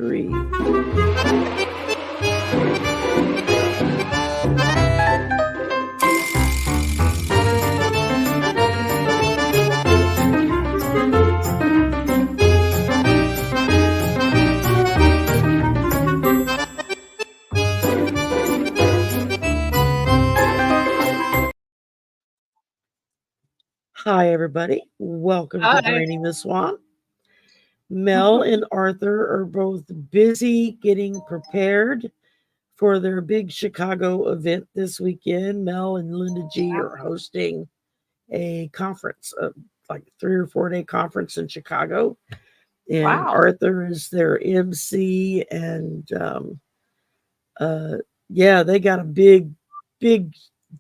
3. Hi, everybody. Welcome to Hi. Draining the Swamp. Mel and Arthur are both busy getting prepared for their big Chicago event this weekend. Mel and Linda G are hosting a conference, like 3 or 4 day conference in Chicago. And Wow. Arthur is their MC. And yeah, they got a big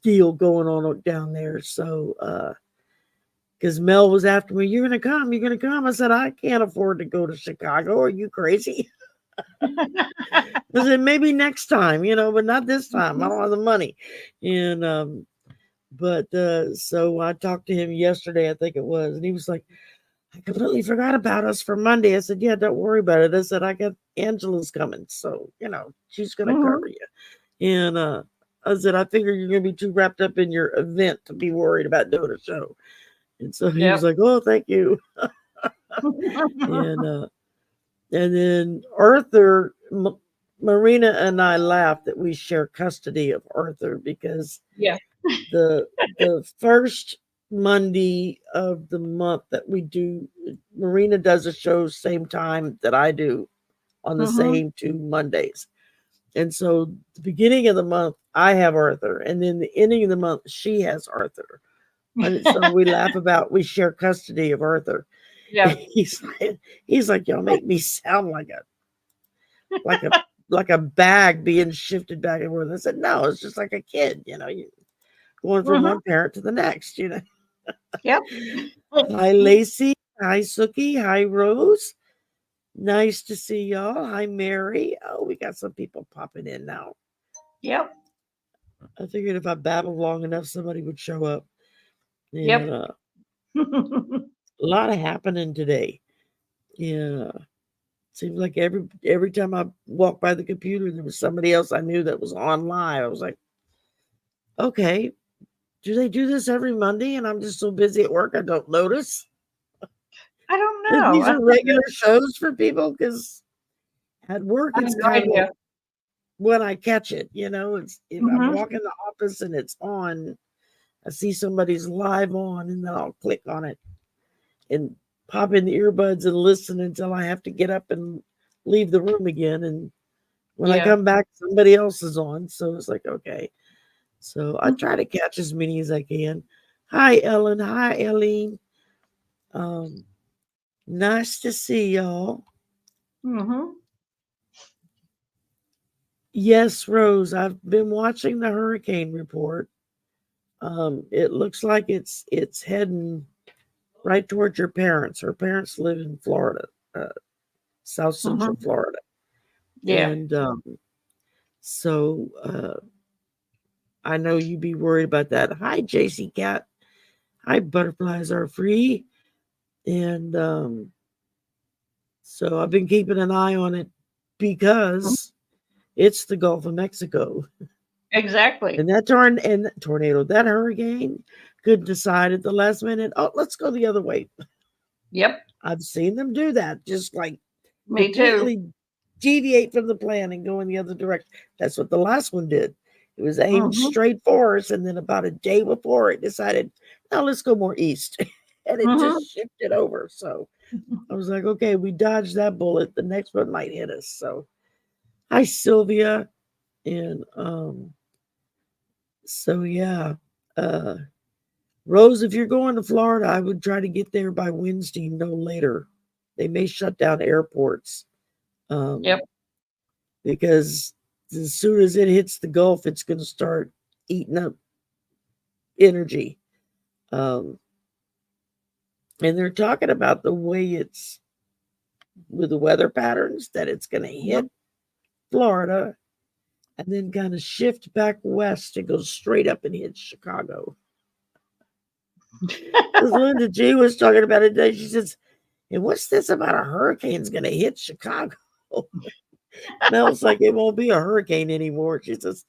deal going on down there. So, because Mel was after me, you're going to come. I said, I can't afford to go to Chicago. Are you crazy? I said, maybe next time, but not this time. I don't have the money. And, but so I talked to him yesterday, I think it was, and he was like, I completely forgot about us for Monday. I said, yeah, don't worry about it. I said, I got Angela's coming. So, she's going to cover you. And I said, I figure you're going to be too wrapped up in your event to be worried about doing a show. And so he was like, oh, thank you. And then Arthur, Marina and I laughed that we share custody of Arthur because the first Monday of the month that we do, Marina does a show same time that I do on the same 2 Mondays. And so the beginning of the month, I have Arthur. And then the ending of the month, she has Arthur. And so we laugh about, we share custody of Arthur. Yeah. He's like, y'all make me sound like a bag being shifted back and forth. I said, no, it's just like a kid, you going from one parent to the next, Yep. Hi, Lacey. Hi, Suki. Hi, Rose. Nice to see y'all. Hi, Mary. Oh, we got some people popping in now. Yep. I figured if I babbled long enough, somebody would show up. And, Yep. a lot of happening today. Yeah. Seems like every time I walked by the computer, there was somebody else I knew that was on live. I was like, okay, do they do this every Monday? And I'm just so busy at work, I don't notice. I don't know. These are regular shows for people because at work, it's kind of when I catch it, it's if I'm walking the office and it's on, I see somebody's live on, and then I'll click on it and pop in the earbuds and listen until I have to get up and leave the room again. And when I come back, somebody else is on. So it's like, okay. So I try to catch as many as I can. Hi, Ellen. Hi, Eileen. Nice to see y'all. Yes, Rose, I've been watching the hurricane report. It looks like it's heading right towards your parents. Her parents live in Florida, South Central Florida. Yeah. And so I know you'd be worried about that. Hi, JC Cat. Hi, Butterflies Are Free. And so I've been keeping an eye on it because it's the Gulf of Mexico. Exactly. And that tornado, that hurricane could decide at the last minute, oh, let's go the other way. Yep. I've seen them do that, just like me completely too. Deviate from the plan and go in the other direction. That's what the last one did. It was aimed straight for us, and then about a day before it decided, now let's go more east. And it just shifted over. So I was like, okay, we dodged that bullet. The next one might hit us. So hi, Sylvia. And so yeah. Rose, if you're going to Florida, I would try to get there by Wednesday, no later. They may shut down airports. Because as soon as it hits the Gulf, it's going to start eating up energy. And they're talking about the way it's with the weather patterns that it's going to hit Florida and then kind of shift back west and go straight up and hit Chicago. Because Linda G was talking about it today. She says, and what's this about a hurricane's going to hit Chicago? Mel's like, it won't be a hurricane anymore. She says,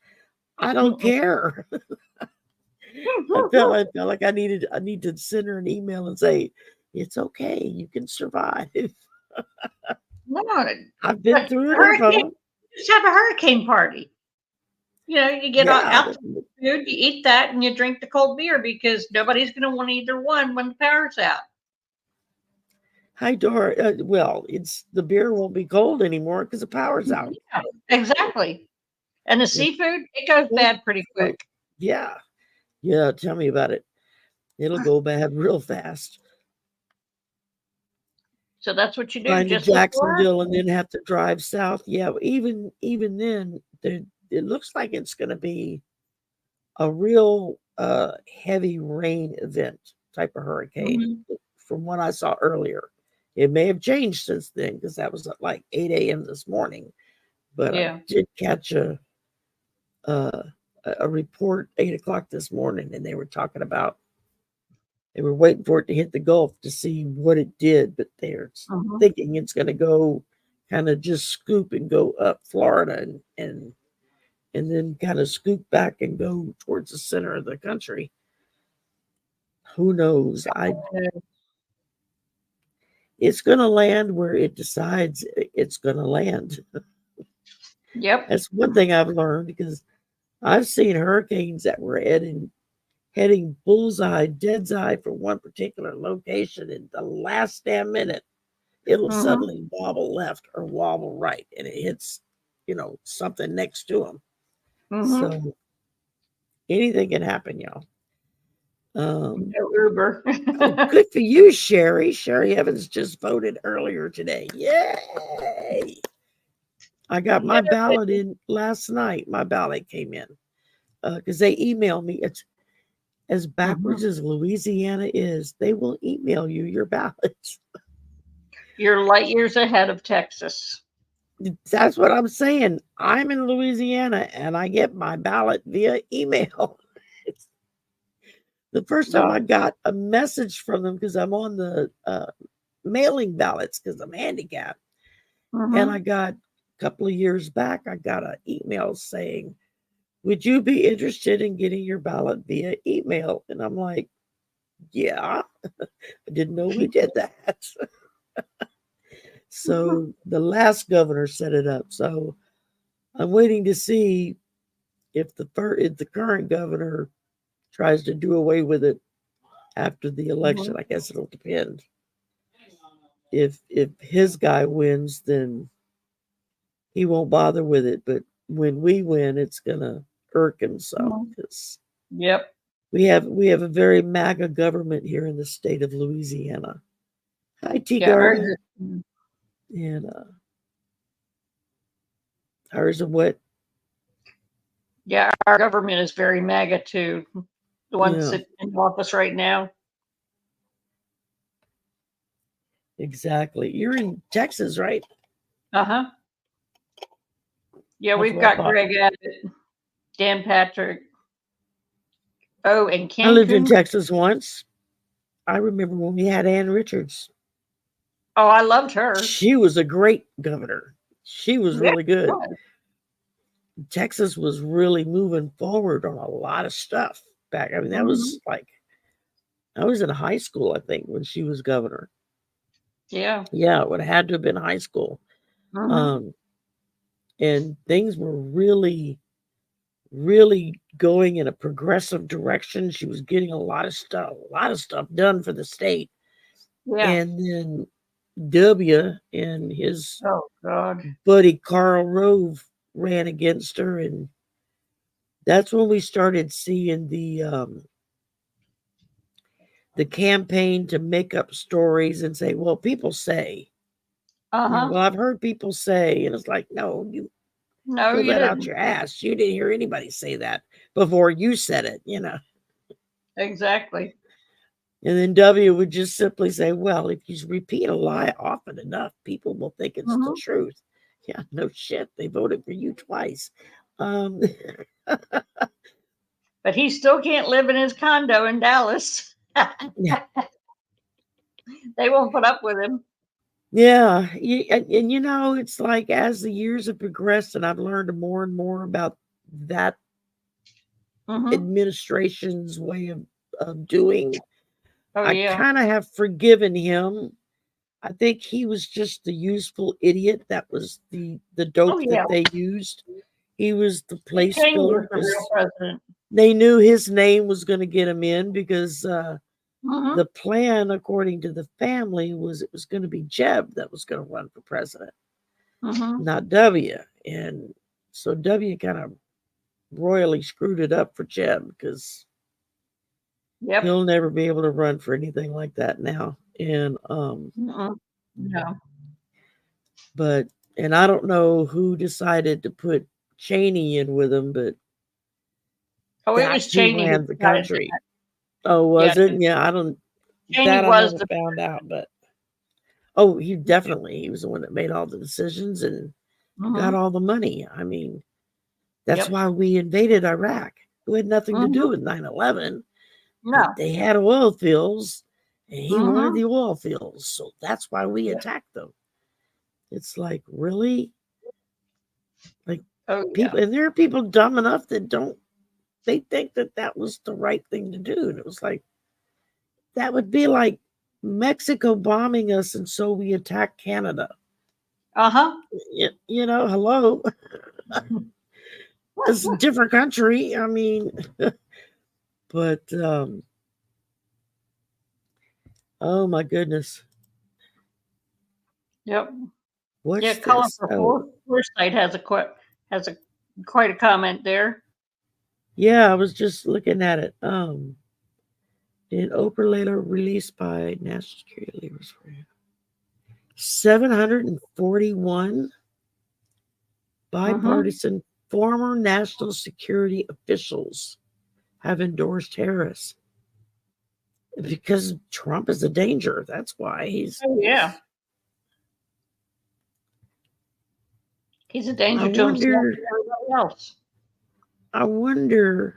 I don't care. I felt like I need to send her an email and say, it's okay, you can survive. No, I've been but through enough of hurricane, them. just have a hurricane party. You get Yeah. out the food, you eat that, and you drink the cold beer because nobody's going to want either one when the power's out. Hi, Dora. Well, it's the beer won't be cold anymore because the power's out. Yeah, exactly. And the If seafood, it goes bad pretty quick. yeah, yeah. Tell me about it. It'll go bad real fast. So that's what you do Flying to just before. Jacksonville and then have to drive south. Yeah, even then, it looks like it's going to be a real heavy rain event type of hurricane Mm-hmm. from what I saw earlier. It may have changed since then because that was at like 8 a.m. this morning. But I Yeah. did catch uh, a report 8 o'clock this morning, and they were talking about they were waiting for it to hit the Gulf to see what it did, but they're Mm-hmm. thinking it's going to go kind of just scoop and go up Florida and then kind of scoop back and go towards the center of the country. Who knows? It's going to land where it decides it's going to land. Yep. That's one thing I've learned because I've seen hurricanes that were heading bullseye, dead's eye for one particular location, and the last damn minute, it'll Mm-hmm. suddenly wobble left or wobble right, and it hits, something next to them. Mm-hmm. So anything can happen, y'all. Um, No Uber. oh, good for you, Sherry. Sherry Evans just voted earlier today. Yay! I got my ballot in last night. My ballot came in because they emailed me. It's as Mm-hmm. backwards as Louisiana is. They will email you your ballots. You're light years ahead of Texas. That's what I'm saying. I'm in Louisiana and I get my ballot via email. It's the first time No. I got a message from them because I'm on the mailing ballots because I'm handicapped. And Mm-hmm. I got a couple of years back, I got an email saying, would you be interested in getting your ballot via email? And I'm like, yeah, I didn't know we did that. So the last governor set it up. So I'm waiting to see if the current governor tries to do away with it after the election. Mm-hmm. I guess it'll depend. If his guy wins, then he won't bother with it. But when we win, it's gonna irk him some Mm-hmm. because Yep. we have a very MAGA government here in the state of Louisiana. Hi, Tea Yeah. Garden, and ours are what? Yeah. Our government is very MAGA too. The one Yeah, sitting in office right now. exactly. You're in Texas, right? Uh-huh. Yeah, That's we've what I got thought. Greg Abbott, Dan Patrick. Oh, and I lived in Cancun. Texas once. I remember when we had Ann Richards. Oh, I loved her. She was a great governor. She was Yeah. really good. Texas was really moving forward on a lot of stuff back. I mean, that Mm-hmm. was like I was in high school, I think, when she was governor. Yeah. Yeah, it would have had to have been high school. Mm-hmm. Um, and things were really, really going in a progressive direction. She was getting a lot of stuff done for the state. Yeah. And then W and his Oh God. buddy Karl Rove ran against her, and that's when we started seeing the campaign to make up stories and say, well, people say, Uh-huh. well, I've heard people say, and it's like, no, you No, pull you that out didn't. your ass. You didn't hear anybody say that before you said it. Exactly. And then W would just simply say, well, if you repeat a lie often enough, people will think it's the Mm-hmm. truth. Yeah, no shit. They voted for you twice. Um, But he still can't live in his condo in Dallas. yeah, They won't put up with him. Yeah, and you know, it's like as the years have progressed, and I've learned more and more about that Mm-hmm. administration's way of doing. Oh I yeah. kind of have forgiven him. I think he was just the useful idiot. That was the Oh dope yeah. that they used. He was the Dick place Cheney filler was the real because president. they knew his name was going to get him in because Mm-hmm. the plan, according to the family, was it was going to be Jeb that was going to run for president, Mm-hmm. not W. And so W kind of royally screwed it up for Jeb because Yep. he'll never be able to run for anything like that now. And Mm-mm. No. but and I don't know who decided to put Cheney in with him, but Oh, it was that's who Cheney who ran the decided country. that. Oh, Yeah. was it? Yeah, I don't Cheney that I was never the. found out, but oh, he was the one that made all the decisions and got Mm-hmm. all the money. I mean, that's Yep. why we invaded Iraq. Who had nothing to do Mm-hmm. with 9/11, but No. they had oil fields and he wanted Mm-hmm. the oil fields. So that's why we Yep. attacked them. It's like, really? Like Oh yeah. people, and there are people dumb enough that don't, they think that that was the right thing to do. And it was like, that would be like Mexico bombing us. And so we attack Canada. Uh-huh. You know, hello. It's a different country. I mean, but oh my goodness. Yep. Yeah, What's Colin this? for Oh, Foresight has a quite a comment there. yeah, I was just looking at it. In Oprah later released by National Security Leaders for 741 Mm-hmm. bipartisan former national security officials have endorsed Harris because Trump is a danger. That's why Oh yeah. He's a I danger to himself wonder and everybody else. I wonder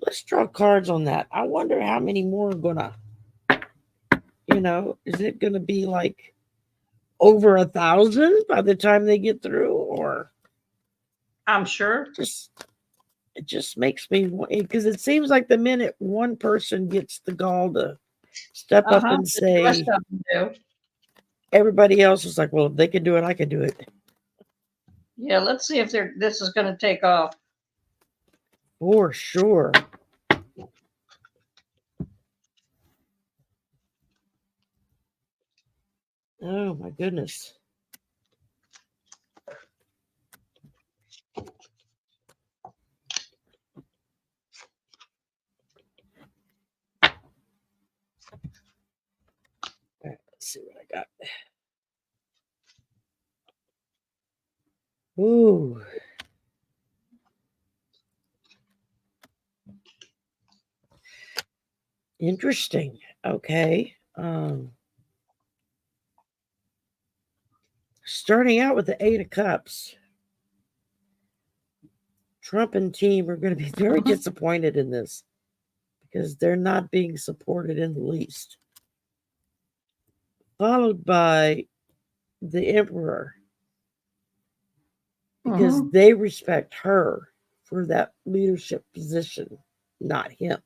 let's draw cards on that. I wonder how many more are gonna, is it gonna be like over 1,000 by the time they get through, or I'm sure. just it just makes me because it seems like the minute one person gets the gall to step up Uh-huh. and The rest say, of them do. everybody else is like, well, if they can do it, I can do it. Yeah, let's see if this is gonna take off. For sure. Oh my goodness. All right, let's see what I got. Ooh. Interesting. Okay. Starting out with the Eight of Cups, Trump and team are going to be very Mm-hmm. disappointed in this because they're not being supported in the least. Followed by the Emperor because Mm-hmm. they respect her for that leadership position, not him.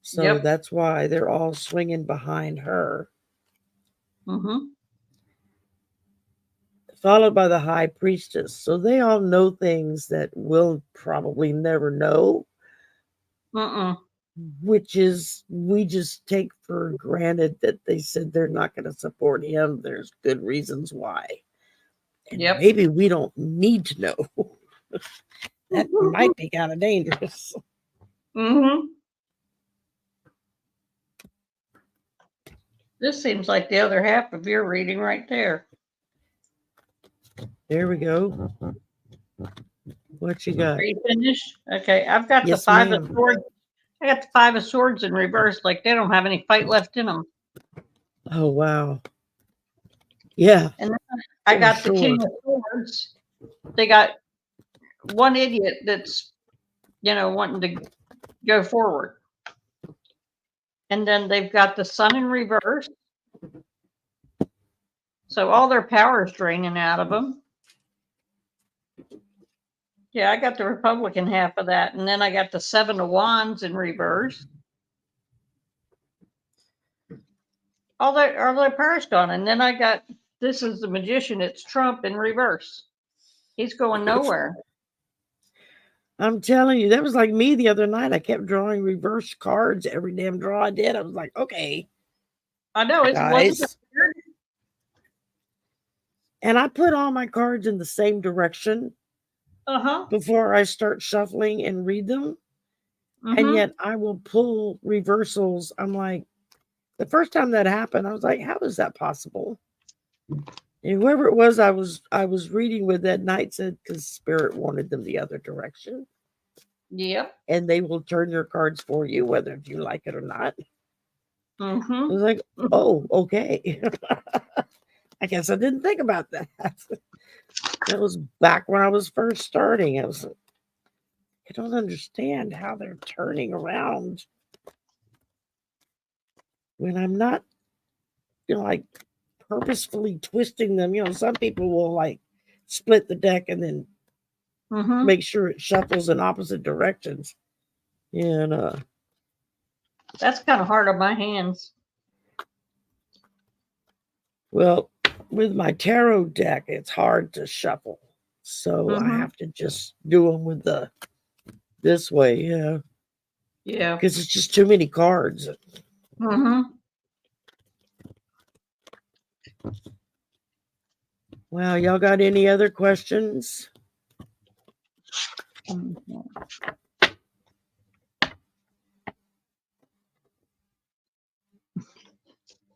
So Yep. that's why they're all swinging behind her. Mm-hmm. Followed by the high priestess. So they all know things that we'll probably never know, Mm-mm. which is we just take for granted that they said they're not going to support him. There's good reasons why. And Yep. maybe we don't need to know. That might be kind of dangerous. Mm-hmm. This seems like the other half of your reading right there. There we go. What you got? Are you finished? Okay, I've got the Yes, Five of ma'am. Swords. I got the Five of Swords in reverse, like they don't have any fight left in them. Oh, wow. Yeah, And then I for got the sure. King of Swords. They got one idiot that's, wanting to go forward. And then they've got the sun in reverse. So all their power is draining out of them. Yeah, I got the Republican half of that. And then I got the 7 of Wands in reverse. All their power's gone. And then I got, this is the Magician. It's Trump in reverse. He's going nowhere. I'm telling you, that was like me the other night. I kept drawing reverse cards every damn draw I did. I was like, okay. I know, it wasn't weird. And I put all my cards in the same direction before I start shuffling and read them. And yet I will pull reversals. I'm like, the first time that happened, I was like, how is that possible? And whoever it was I was reading with that night said, because Spirit wanted them the other direction. Yep. And they will turn your cards for you, whether you like it or not. I was like, oh, okay. I guess I didn't think about that. That was back when I was first starting. I don't understand how they're turning around when I'm not, like purposefully twisting them. Some people will like split the deck and then make sure it shuffles in opposite directions. And that's kind of hard on my hands. Well, with my tarot deck, it's hard to shuffle. So I have to just do them with this way. Yeah. Yeah. Because it's just too many cards. Wow, y'all got any other questions?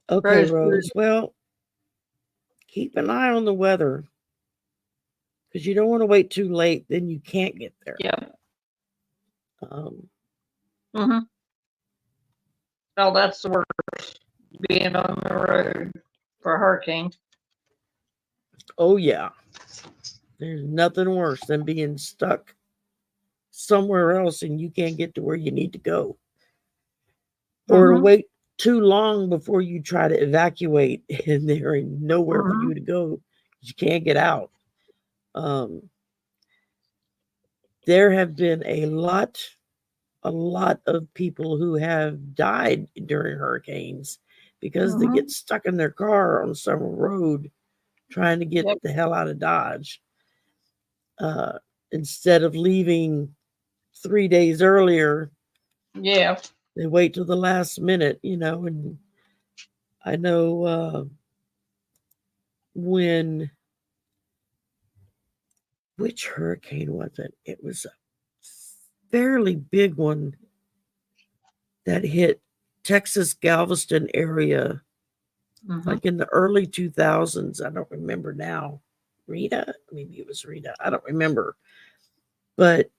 Okay, Rose. Well, keep an eye on the weather because you don't want to wait too late. Then you can't get there. Yeah. Oh, that's the worst. Being on the road for a hurricane. Oh, yeah. There's nothing worse than being stuck somewhere else and you can't get to where you need to go. Or to wait too long before you try to evacuate and there ain't nowhere for you to go. You can't get out. There have been a lot of people who have died during hurricanes because they get stuck in their car on some road trying to get the hell out of Dodge. Instead of leaving 3 days earlier, they wait till the last minute, and I know which hurricane was it? It was a fairly big one that hit Texas Galveston area like in the early 2000s. I don't remember now. Rita? Maybe it was Rita. I don't remember. But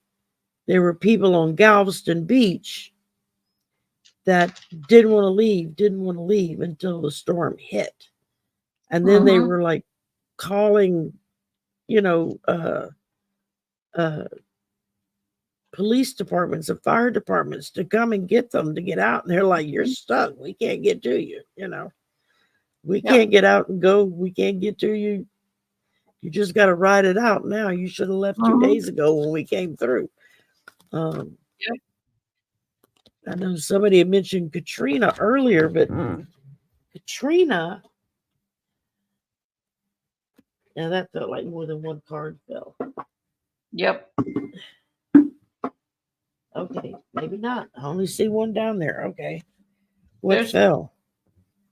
there were people on Galveston Beach that didn't want to leave until the storm hit. And then they were like calling, police departments and fire departments to come and get them to get out. And they're like, you're stuck. We can't get to you. We can't get out and go. We can't get to you. You just got to ride it out now. You should have left 2 days ago when we came through. I know somebody had mentioned Katrina earlier, but Katrina, now that felt like more than one card fell. Yep. Okay, maybe not. I only see one down there. Okay. What fell?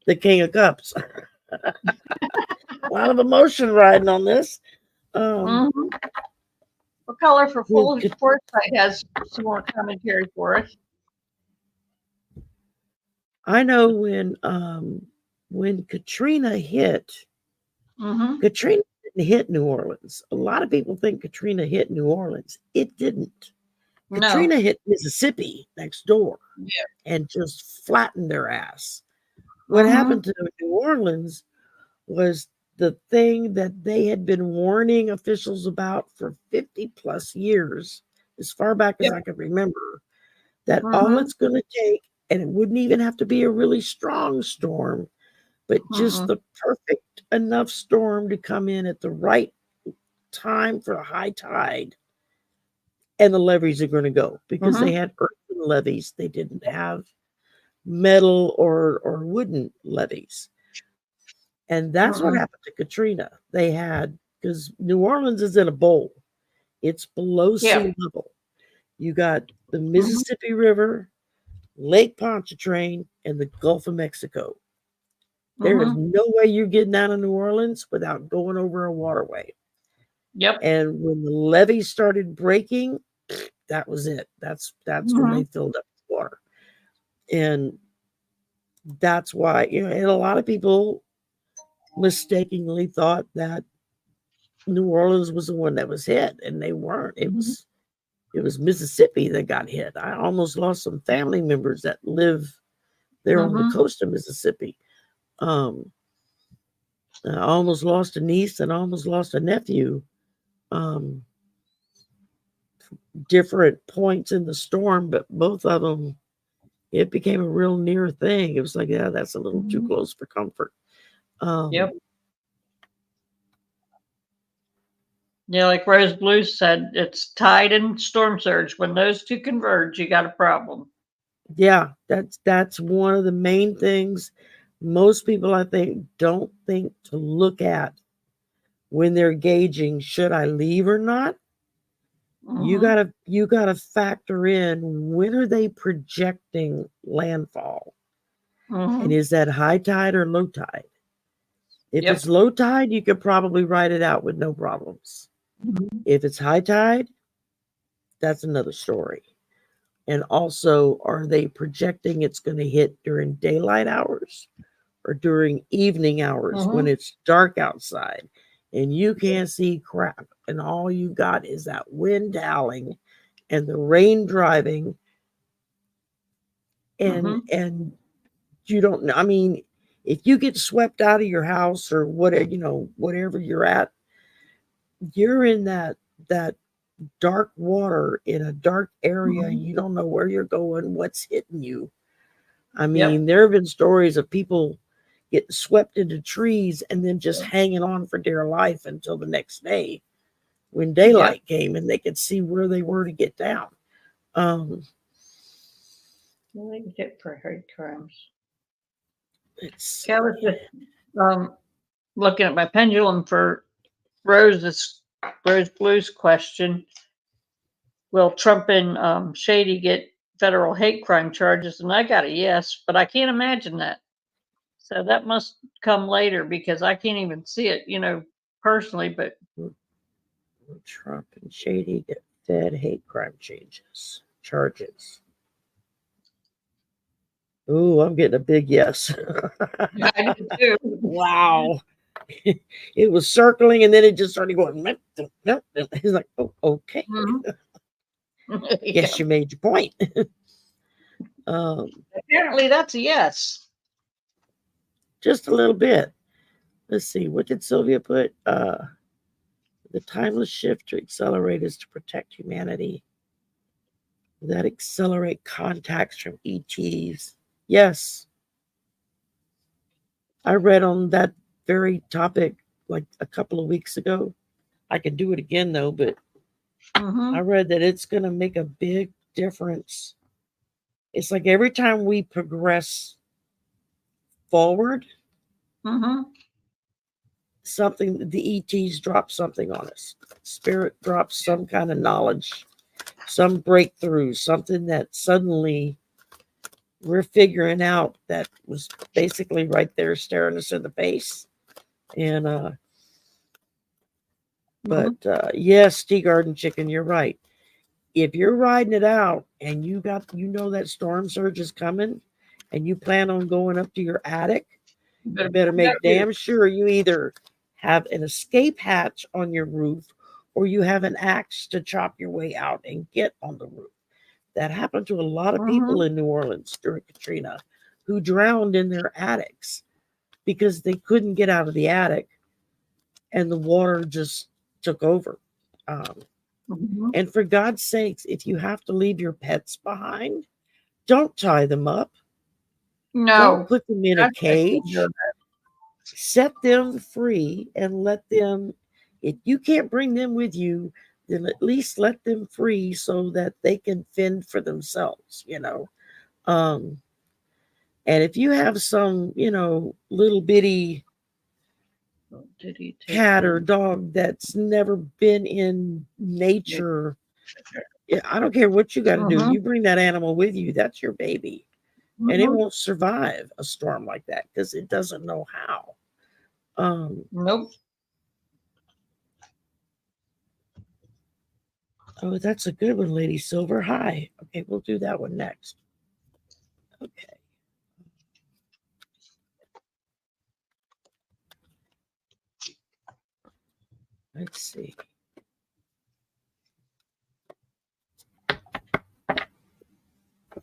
The King of Cups. A lot of emotion riding on this. What color for full foresight has some more commentary for us? I know when Katrina hit, Katrina didn't hit New Orleans. A lot of people think Katrina hit New Orleans. It didn't. No. Katrina hit Mississippi next door and just flattened their ass. What happened to New Orleans was the thing that they had been warning officials about for 50 plus years, as far back as I can remember, that all it's going to take And it wouldn't even have to be a really strong storm, but just the perfect enough storm to come in at the right time for a high tide. And the levees are going to go because they had earthen levees. They didn't have metal or wooden levees. And that's what happened to Katrina. They had, because New Orleans is in a bowl. It's below sea level. You got the Mississippi River, Lake Pontchartrain, and the Gulf of Mexico. There is no way you're getting out of New Orleans without going over a waterway. Yep. And when the levees started breaking, that was it. That's when they filled up with water. And that's why, and a lot of people mistakenly thought that New Orleans was the one that was hit, and they weren't. It was Mississippi that got hit. I almost lost some family members that live there on the coast of Mississippi. I almost lost a niece and almost lost a nephew. Different points in the storm, but both of them, it became a real near thing. It was like, yeah, that's a little too close for comfort. Yep. Yeah, like Rose Blue said, it's tide and storm surge. When those two converge, you got a problem. Yeah, that's one of the main things most people, I think, don't think to look at when they're gauging, should I leave or not? You gotta factor in, when are they projecting landfall? And is that high tide or low tide? If it's low tide, you could probably ride it out with no problems. If it's high tide, that's another story. And also, are they projecting it's going to hit during daylight hours or during evening hours when it's dark outside and you can't see crap, and all you got is that wind howling and the rain driving, and you don't know. I mean, if you get swept out of your house or whatever, whatever you're at, you're in that dark water in a dark area. You don't know where you're going, what's hitting you. I mean, there have been stories of people getting swept into trees and then just hanging on for dear life until the next day when daylight came and they could see where they were to get down. What did I get for hate crimes? It's I was just looking at my pendulum for Rose Blue's question. Will Trump and Shady get federal hate crime charges? And I got a yes, but I can't imagine that. So that must come later because I can't even see it, personally. But Trump and Shady get Fed hate crime charges. Ooh, I'm getting a big yes. I do too. Wow. It was circling and then it just started going. He's like, oh, okay. Guess you made your point. Apparently that's a yes. Just a little bit. Let's see. What did Sylvia put? The timeless shift to accelerate is to protect humanity. That accelerate contacts from ETs. Yes. I read on that very topic like a couple of weeks ago. I could do it again though, but I read that it's going to make a big difference. It's like every time we progress forward, something, the ETs drop something on us. Spirit drops some kind of knowledge, some breakthrough, something that suddenly we're figuring out that was basically right there staring us in the face. And yes, Tea Garden Chicken, you're right. If you're riding it out and you know that storm surge is coming and you plan on going up to your attic, you better make damn sure you either have an escape hatch on your roof or you have an axe to chop your way out and get on the roof. That happened to a lot of people in New Orleans during Katrina who drowned in their attics because they couldn't get out of the attic and the water just took over. And for God's sakes, if you have to leave your pets behind, don't tie them up. Don't No, put them in a I can't do cage. Set them free and let them, if you can't bring them with you, then at least let them free so that they can fend for themselves, Um, and if you have some, little bitty that. Did he take cat or them? dog that's never been in nature, yeah, I don't care what you got to do. Mm-hmm. You bring that animal with you, that's your baby. And it Mm-hmm. won't survive a storm like that because it doesn't know how. Nope. Oh, that's a good one, Lady Silver. Hi. Okay, we'll do that one next. Okay. Let's see.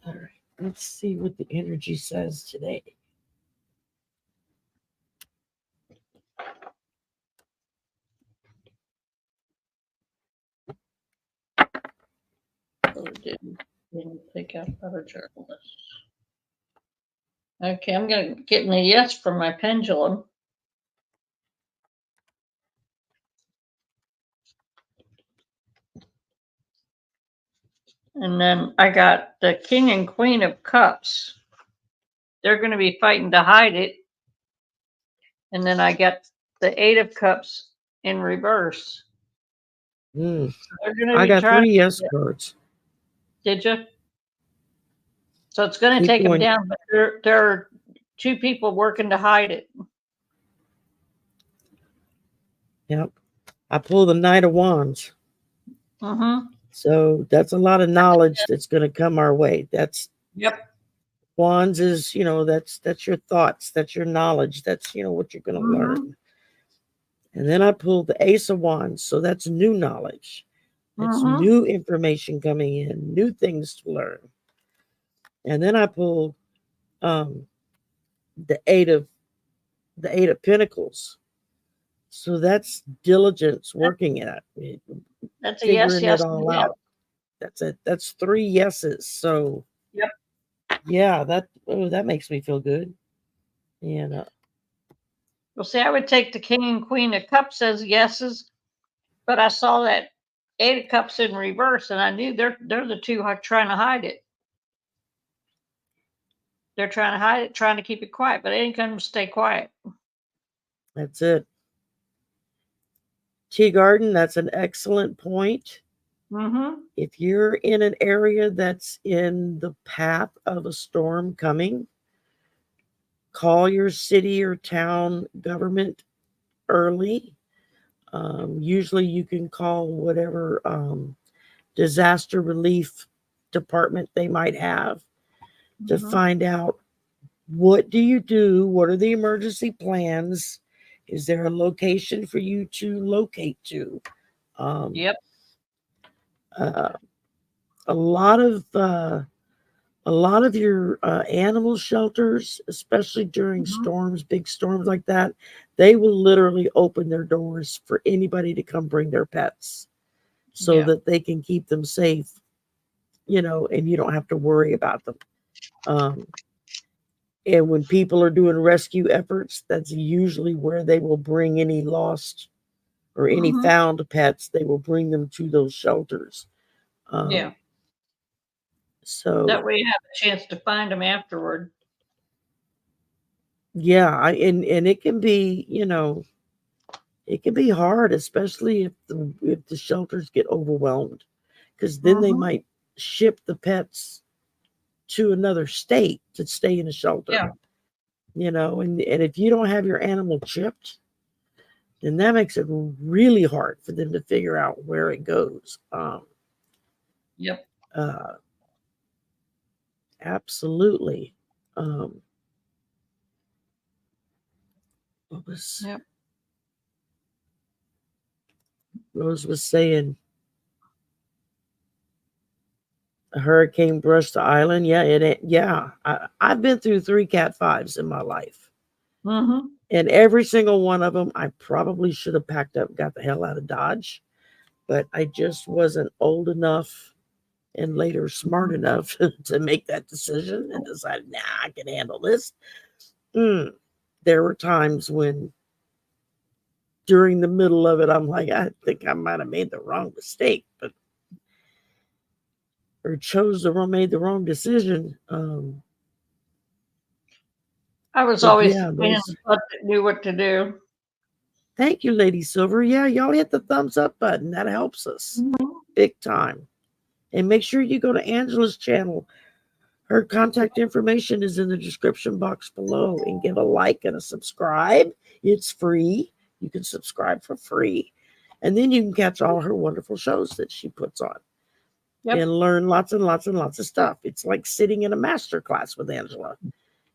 All right. Let's see what the energy says today. Oh, didn't take out other journalists. Okay, I'm gonna get a yes from my pendulum. And then I got the King and Queen of Cups. They're going to be fighting to hide it. And then I got the Eight of Cups in reverse. Mm. They're going to I be got trying. 3 yes cards. Did you? So it's going to Keep take them going. down, but there are two people working to hide it. Yep. I pull the Knight of Wands. Mm-hmm. So that's a lot of knowledge that's going to come our way. That's Yep. Wands is, that's your thoughts, that's your knowledge, that's what you're going to Mm-hmm. learn. And then I pulled the Ace of Wands, so that's new knowledge. It's Mm-hmm. new information coming in, new things to learn. And then I pulled um, the Eight of Pentacles. So that's diligence working at it, That's a yes, figuring it yes, all and yes. out. That's it. That's 3 yeses. So Yep. yeah, that makes me feel good. And Well, see, I would take the King and Queen of Cups as yeses, but I saw that Eight of Cups in reverse, and I knew they're the two trying to hide it. They're trying to hide it, trying to keep it quiet, but it ain't going to stay quiet. that's it. Tea garden, that's an excellent point. Mm-hmm. If you're in an area that's in the path of a storm coming, call your city or town government early. Usually you can call whatever disaster relief department they might have to Mm-hmm. find out, what do you do? What are the emergency plans? Is there a location for you to locate to? Um, Yep. uh, a lot of your animal shelters, especially during Mm-hmm. storms, big storms like that, they will literally open their doors for anybody to come bring their pets so Yeah. that they can keep them safe, and you don't have to worry about them. Um, and when people are doing rescue efforts, that's usually where they will bring any lost or any Mm-hmm. found pets. They will bring them to those shelters. Yeah. So That way you have a chance to find them afterward. yeah, and it can be, it can be hard, especially if the shelters get overwhelmed, because then they Mm-hmm. might ship the pets to another state to stay in a shelter. Yeah. And if you don't have your animal chipped, then that makes it really hard for them to figure out where it goes. Yep. Uh, absolutely. Um, what was Yep. Rose was saying? A hurricane brushed the island. Yeah, yeah. I've been through 3 Cat 5s in my life, Mm-hmm. and every single one of them, I probably should have packed up, got the hell out of Dodge, but I just wasn't old enough and later smart enough to make that decision and decided, nah, I can handle this. There were times when during the middle of it, I'm like, I think I might have made the wrong mistake, or made the wrong decision. I was But always yeah, the pain in the butt that knew what to do. thank you, Lady Silver. Yeah, y'all hit the thumbs up button. That helps us big time. And make sure you go to Angela's channel. Her contact information is in the description box below, and give a like and a subscribe. It's free. You can subscribe for free. And then you can catch all her wonderful shows that she puts on and learn lots and lots and lots of stuff. It's like sitting in a master class with Angela.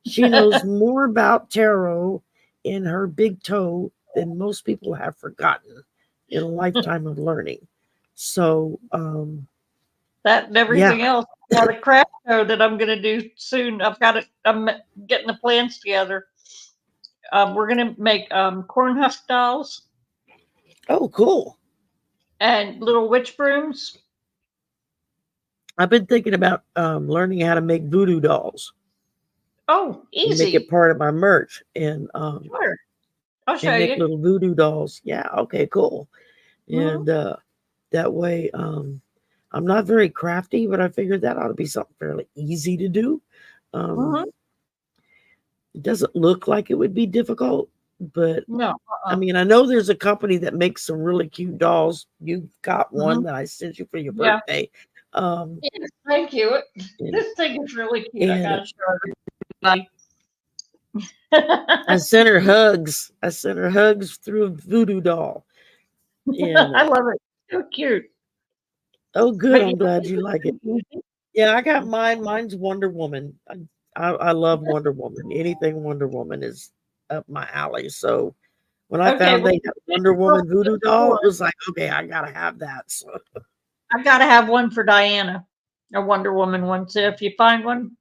She knows more about tarot in her big toe than most people have forgotten in a lifetime of learning. So, that and everything else. I got a craft show that I'm going to do soon. I'm getting the plans together. We're going to make corn husk dolls. Oh, cool. And little witch brooms. I've been thinking about learning how to make voodoo dolls. Oh, easy. Make it part of my merch and sure. I'll show make you. little voodoo dolls. Yeah, okay, cool. And that way, I'm not very crafty, but I figured that ought to be something fairly easy to do. It doesn't look like it would be difficult, but no. I mean, I know there's a company that makes some really cute dolls. You've got one that I sent you for your birthday. Yes, thank you. This thing is really cute. I gotta show everybody. I sent her hugs. I sent her hugs through a voodoo doll. And, I love it. So cute. Oh, good. I'm glad you like it. Yeah, I got mine. Mine's Wonder Woman. I love Wonder Woman. Anything Wonder Woman is up my alley. So when I found they had Wonder Woman voodoo doll, it was like, okay, I gotta have that. So I gotta have one for Diana, a Wonder Woman one. So if you find one,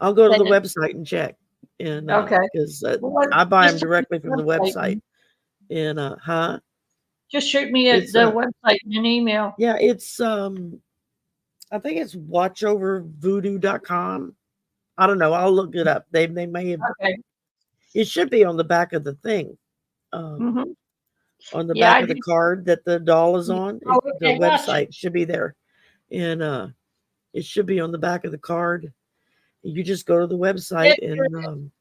I'll go to the website and check. And because I buy them directly from the website. And just shoot me at the website in an email. Yeah, it's I think it's watchovervoodoo.com. I don't know. I'll look it up. They may have. It should be on the back of the thing. On the back of the card that the doll is on. The website should be there. And it should be on the back of the card. You just go to the website and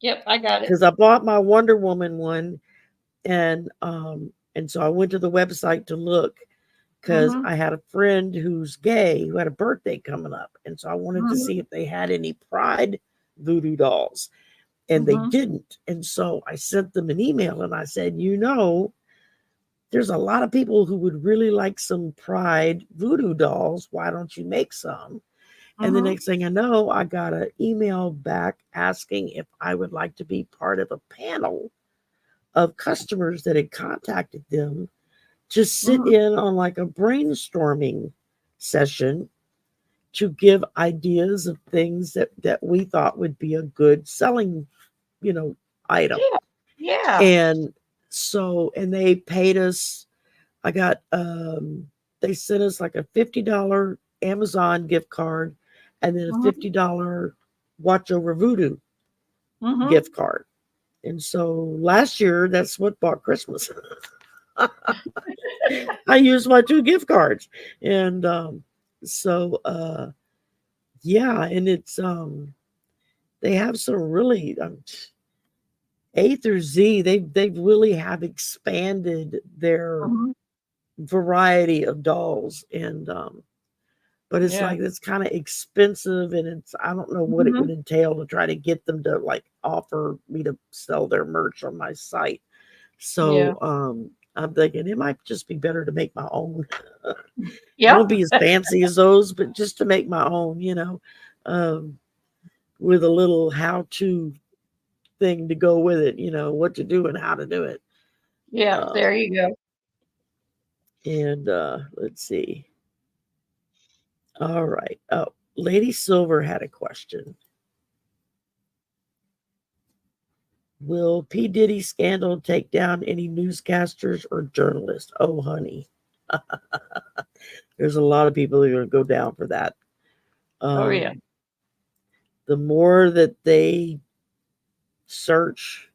yep, I got it. Because I bought my Wonder Woman one, and so I went to the website to look because I had a friend who's gay who had a birthday coming up, and so I wanted to see if they had any Pride voodoo dolls, and they didn't. And so I sent them an email and I said, there's a lot of people who would really like some Pride voodoo dolls. Why don't you make some? And the next thing I know, I got an email back asking if I would like to be part of a panel of customers that had contacted them to sit in on like a brainstorming session to give ideas of things that we thought would be a good selling, item. Yeah. And so, and they paid us, I got, they sent us like a $50 Amazon gift card and then a $50 Watch Over Voodoo gift card. And so last year, that's what bought Christmas. I used my 2 gift cards. And yeah, and it's they have some really A through Z, they really have expanded their variety of dolls. And but it's like it's kind of expensive, and I don't know what it would entail to try to get them to like offer me to sell their merch on my site. So I'm thinking it might just be better to make my own. It won't be as fancy as those, but just to make my own, with a little how-to thing to go with it, what to do and how to do it. Yeah, there you go. And let's see. All right. Oh, Lady Silver had a question. Will P. Diddy scandal take down any newscasters or journalists? Oh, honey. There's a lot of people who are going to go down for that. Oh yeah. The more that they search,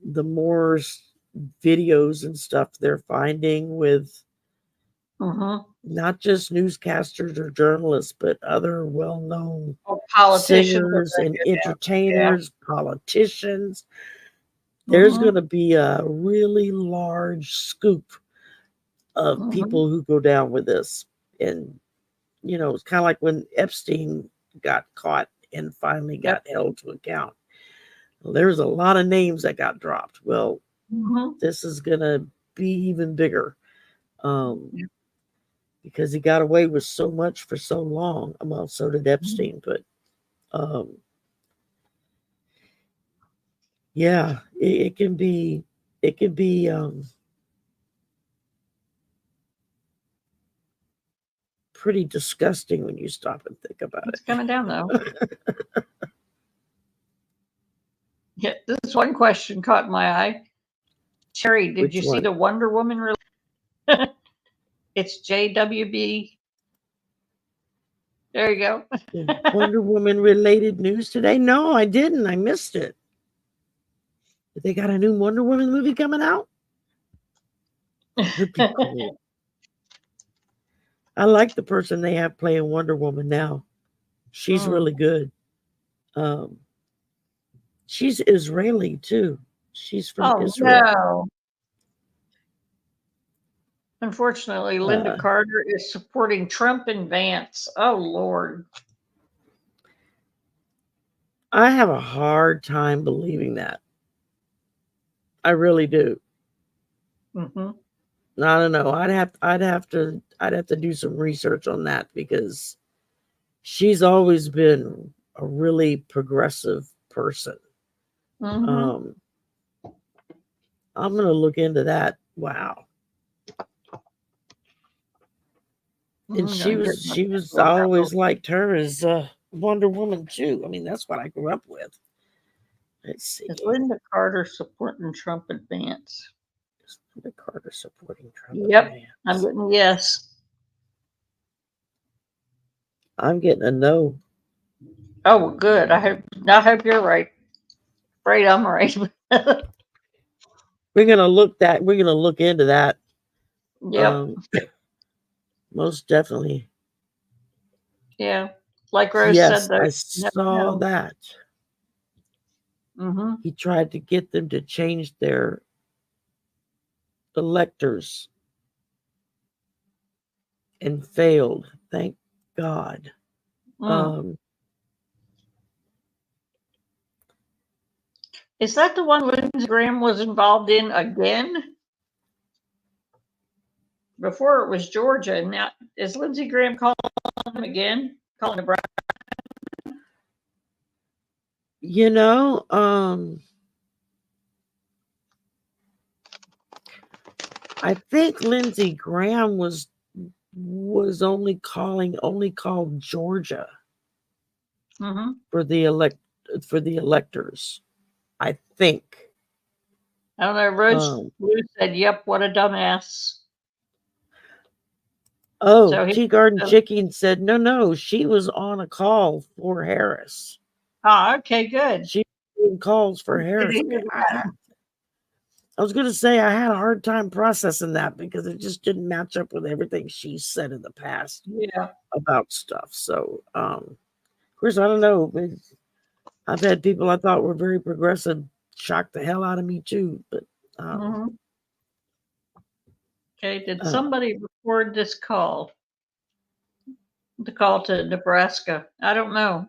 the more videos and stuff they're finding with not just newscasters or journalists, but other well-known Politicians. singers and entertainers, politicians. Yeah. There's going to be a really large scoop of people who go down with this. And, you know, it's kind of like when Epstein got caught and finally got held to account. Well, there's a lot of names that got dropped. Well, this is going to be even bigger because he got away with so much for so long. Well, so did Epstein, but yeah, it can be pretty disgusting when you stop and think about it. It's coming down though. Yeah, this one question caught my eye. Cherry, did you see the Wonder Woman release? It's JWB. There you go. Wonder Woman related news today? No, I didn't. I missed it. They got a new Wonder Woman movie coming out? That'd be cool. I like the person they have playing Wonder Woman now. She's really good. She's Israeli too. She's from Israel. No. Unfortunately, Linda Carter is supporting Trump and Vance. Oh, Lord. I have a hard time believing that. I really do. I don't know. I'd have to do some research on that because she's always been a really progressive person. I'm gonna look into that. Wow. And she was I always liked her as Wonder Woman too. I mean, that's what I grew up with. Let's see. Is Linda Carter supporting Trump and Vance? Is Linda Carter supporting Trump? Yep. I'm getting yes. I'm getting a no. Oh, good. I hope you're right. Right, I'm right. We're gonna look into that. Yep. Most definitely. Yeah. Like Rose said, though. I saw that. He tried to get them to change their electors and failed. Thank God. Is that the one Lindsey Graham was involved in again? Before it was Georgia. Now, is Lindsey Graham calling him again? Calling Nebraska? You know, I think Lindsey Graham was only called Georgia for the electors. I think. I don't know. Rose Blue said, "Yep, what a dumbass." Oh, so Tea Garden Chicken said, no, she was on a call for Harris. Oh, okay, good. She was doing calls for Harris. I was going to say I had a hard time processing that because it just didn't match up with everything she said in the past about stuff. So, of course, I don't know. I've had people I thought were very progressive shock the hell out of me too. But okay, did somebody record this call? The call to Nebraska? I don't know.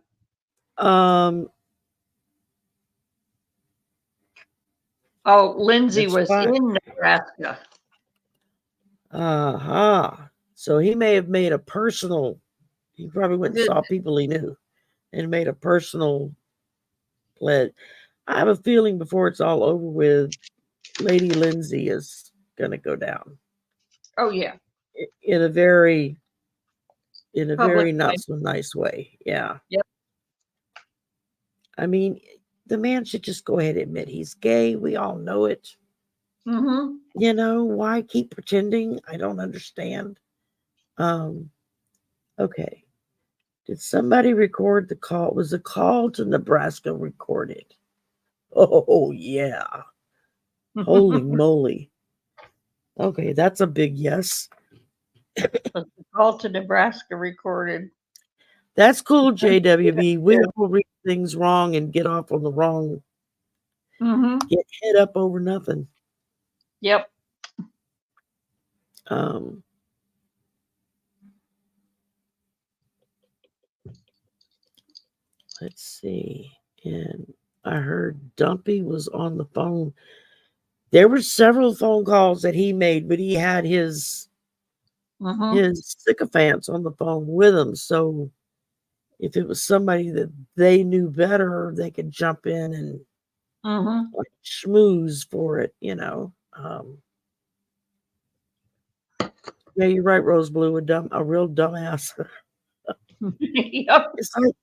Oh, Lindsey was in Nebraska. So he may have made a personal. He probably went and saw people he knew, and made a personal pledge. I have a feeling before it's all over with, Lady Lindsey is going to go down. Oh yeah, in a very not so nice way. Yeah. Yep. I mean, the man should just go ahead and admit he's gay. We all know it. Mm-hmm. You know, why keep pretending? I don't understand. Okay. Did somebody record the call? Was the call to Nebraska recorded? Oh, yeah. Holy moly. Okay, that's a big yes. The call to Nebraska recorded. That's cool, JWB. We all read things wrong and get off on the wrong, get head up over nothing. Yep. Let's see. And I heard Dumpy was on the phone. There were several phone calls that he made, but he had his sycophants on the phone with him. So if it was somebody that they knew better, they could jump in and like schmooze for it, you know. Yeah, you're right, Rose Blue, a real dumbass. Yep. It's like,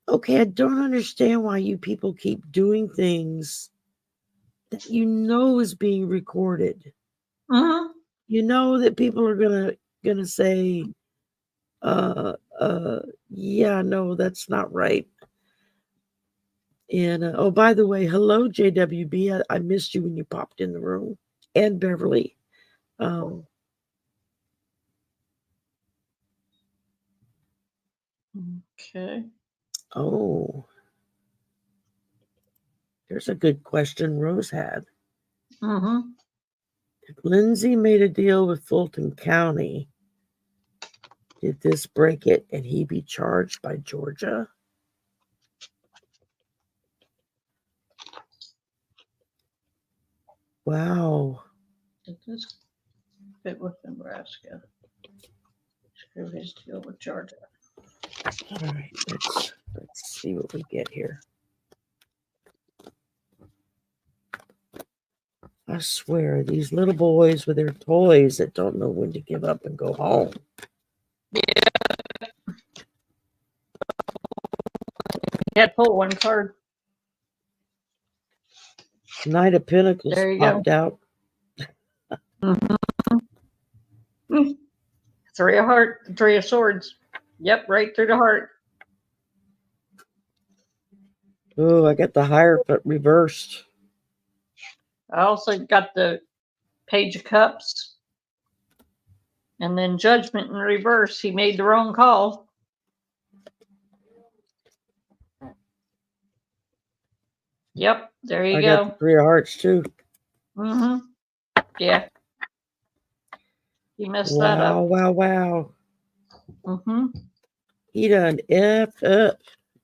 okay, I don't understand why you people keep doing things that you know is being recorded. You know that people are gonna say, yeah, no, that's not right. And oh, by the way, hello, JWB. I missed you when you popped in the room, and Beverly. Okay. Oh, there's a good question Rose had. If Lindsay made a deal with Fulton County, did this break it and he be charged by Georgia? Wow. Did this fit with Nebraska? Screw his deal with Georgia. All right, let's see what we get here. I swear, these little boys with their toys that don't know when to give up and go home. Yeah. Yeah, pull one card. Knight of Pentacles popped out. Three of hearts, three of swords. Yep, right through the heart. Oh, I got the Hierophant reversed. I also got the Page of Cups. And then Judgment in reverse. He made the wrong call. Yep, there you go. I got the Three of Hearts too. Yeah. He messed that up. Wow. He done effed up,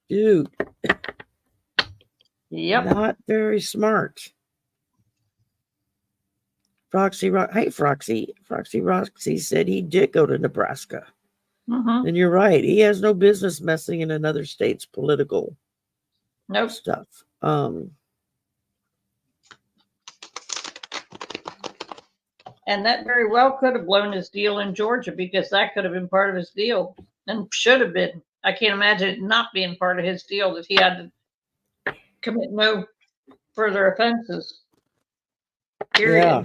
dude. Yep. Not very smart. Hey, Foxy Roxy said he did go to Nebraska. And you're right. He has no business messing in another state's political stuff. And that very well could have blown his deal in Georgia, because that could have been part of his deal and should have been. I can't imagine it not being part of his deal, that he had to commit no further offenses. Period. Yeah.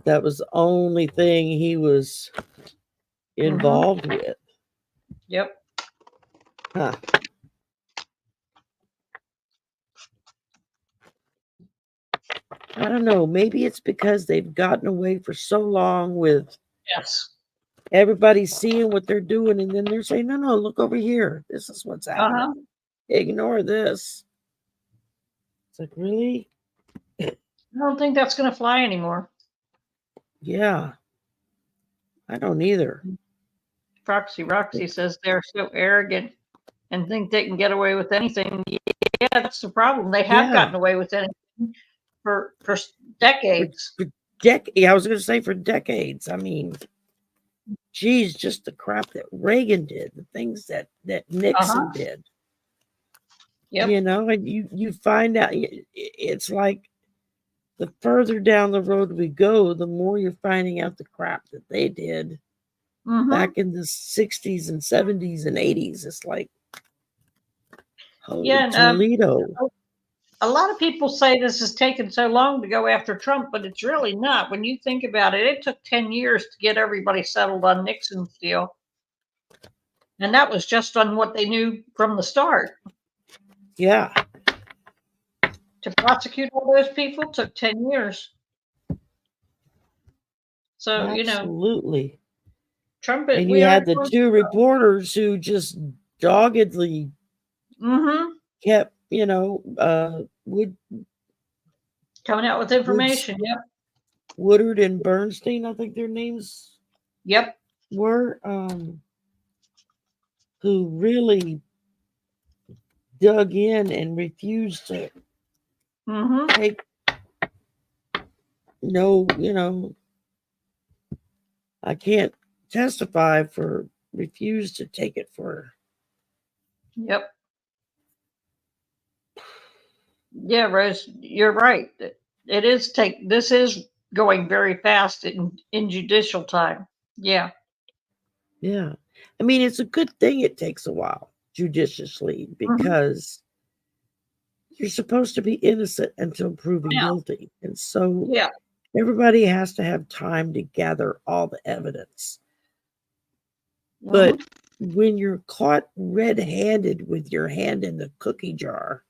That was the only thing he was involved with. Yep. Huh. I don't know. Maybe it's because they've gotten away for so long with everybody seeing what they're doing, and then they're saying, no, look over here. This is what's happening. Ignore this. It's like, really? I don't think that's going to fly anymore. Yeah. I don't either. Foxy Roxy says they're so arrogant and think they can get away with anything. Yeah, that's the problem. They have gotten away with anything for decades. I was going to say for decades. I mean, geez, just the crap that Reagan did, the things that Nixon did. Yep. You know, and you find out, it's like the further down the road we go, the more you're finding out the crap that they did back in the 60s and 70s and 80s. It's like, holy Toledo. a lot of people say this has taken so long to go after Trump, but it's really not. When you think about it, it took 10 years to get everybody settled on Nixon's deal. And that was just on what they knew from the start. Yeah. To prosecute all those people took 10 years. So, Absolutely. Trump, And you we are had the going two reporters who just doggedly kept, Wood, coming out with information. Yep. Woodard and Bernstein, I think their names Yep. were, who really dug in and refused to take I can't testify for refused to take it for. Yep. Yeah, Rose, you're right. This is going very fast in judicial time. Yeah. Yeah. I mean, it's a good thing it takes a while judiciously because you're supposed to be innocent until proven guilty. And so everybody has to have time to gather all the evidence. But when you're caught red-handed with your hand in the cookie jar,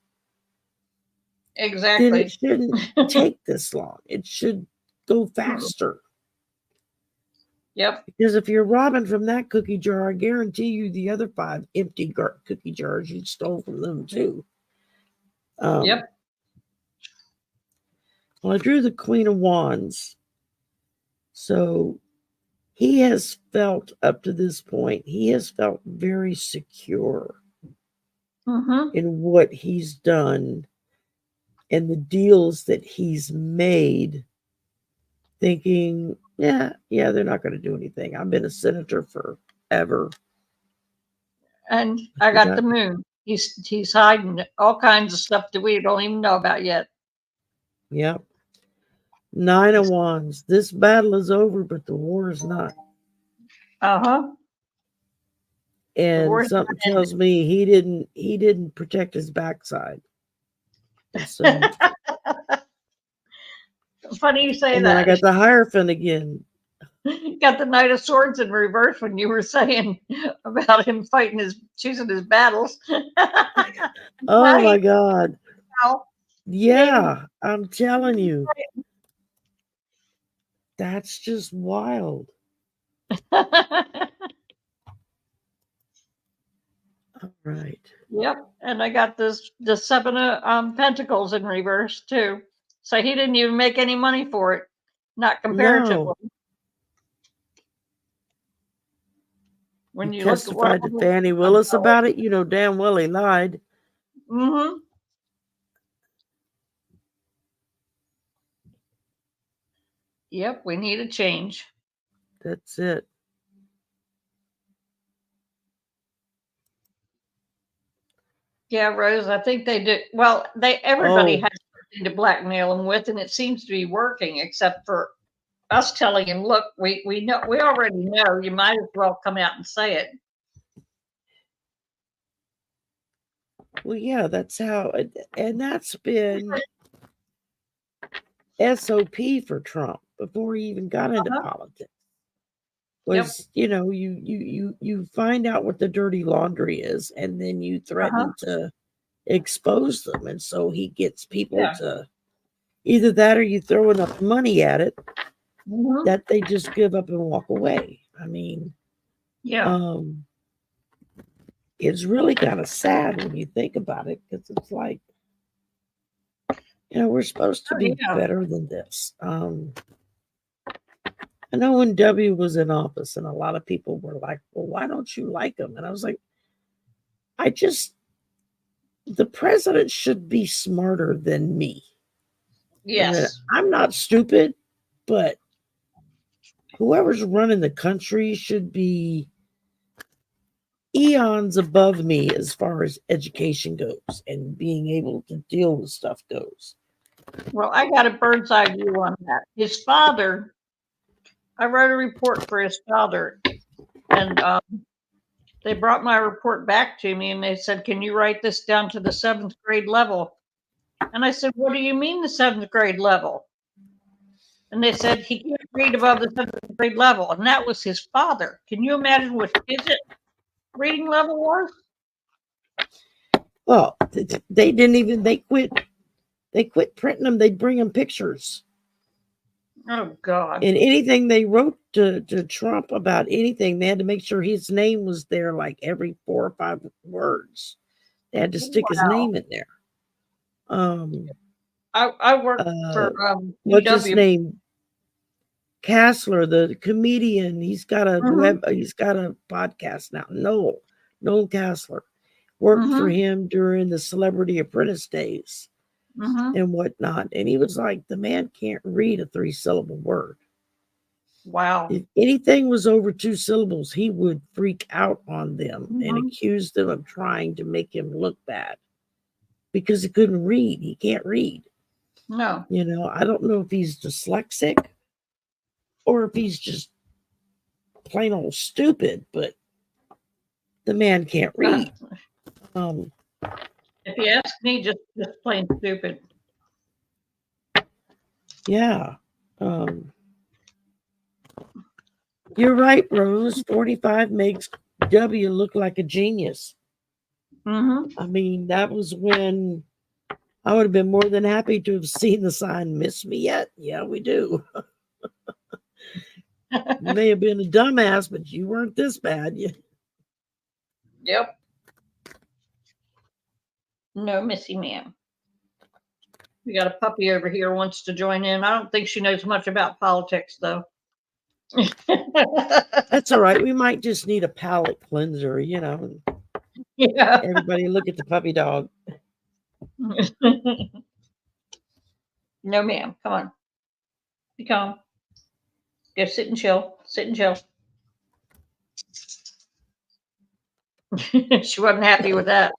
exactly, then it shouldn't take this long. It should go faster. Yep. Because if you're robbing from that cookie jar, I guarantee you the other 5 empty cookie jars you stole from them too. Yep. Well, I drew the Queen of Wands. So he has felt up to this point, he has felt very secure in what he's done and the deals that he's made, thinking, yeah, they're not going to do anything. I've been a senator forever. And I got the moon. He's hiding all kinds of stuff that we don't even know about yet. Yep. 9 of Wands. This battle is over, but the war is not. And something tells me he didn't protect his backside. So funny you say and that. Then I got the Hierophant again. Got the Knight of Swords in reverse when you were saying about him choosing his battles. Oh my God. Yeah, I'm telling you. That's just wild. All right. Yep. And I got the 7 of Pentacles in reverse too. So he didn't even make any money for it. Not comparatively. No. When He you look at testified to Fannie Willis about it, you know damn well he lied. Yep, we need a change. That's it. Yeah, Rose, I think they do. Well, everybody has something to blackmail him with, and it seems to be working, except for us telling him, look, we know, we already know, you might as well come out and say it. Well, yeah, that's how, and that's been SOP for Trump before he even got into politics. Was you find out what the dirty laundry is, and then you threaten to expose them, and so he gets people to either that or you throw enough money at it that they just give up and walk away. I mean, it's really kind of sad when you think about it, because it's like, we're supposed to be better than this. I know when W was in office and a lot of people were like, well, why don't you like him? And I was like, the president should be smarter than me. Yes. I mean, I'm not stupid, but whoever's running the country should be eons above me as far as education goes and being able to deal with stuff goes. Well, I got a bird's eye view on that. His father, I wrote a report for his father, and they brought my report back to me and they said, can you write this down to the 7th grade level? And I said, what do you mean the 7th grade level? And they said he can't read above the 7th grade level. And that was his father. Can you imagine what his reading level was? Well, they didn't even, they quit printing them. They'd bring them pictures. Oh, God. And anything they wrote to Trump about anything, they had to make sure his name was there like every 4 or 5 words. They had to stick his name in there. I worked for what's his UW. name? Kassler, the comedian. He's got a he's got a podcast now. Noel Kassler worked for him during the Celebrity Apprentice days and whatnot. And he was like, the man can't read a 3-syllable word. Wow. If anything was over 2 syllables, he would freak out on them and accuse them of trying to make him look bad because he couldn't read. He can't read. No. You know, I don't know if he's dyslexic or if he's just plain old stupid, but the man can't read. If you ask me, just plain stupid. Yeah. You're right, Rose. 45 makes W look like a genius. I mean, that was when I would have been more than happy to have seen the sign, "Miss me yet?" Yeah, we do. You may have been a dumbass, but you weren't this bad. Yep. No, Missy, ma'am. We got a puppy over here wants to join in. I don't think she knows much about politics, though. That's all right. We might just need a palate cleanser, you know. Yeah. Everybody look at the puppy dog. No, ma'am. Come on. Be calm. Go sit and chill. Sit and chill. She wasn't happy with that.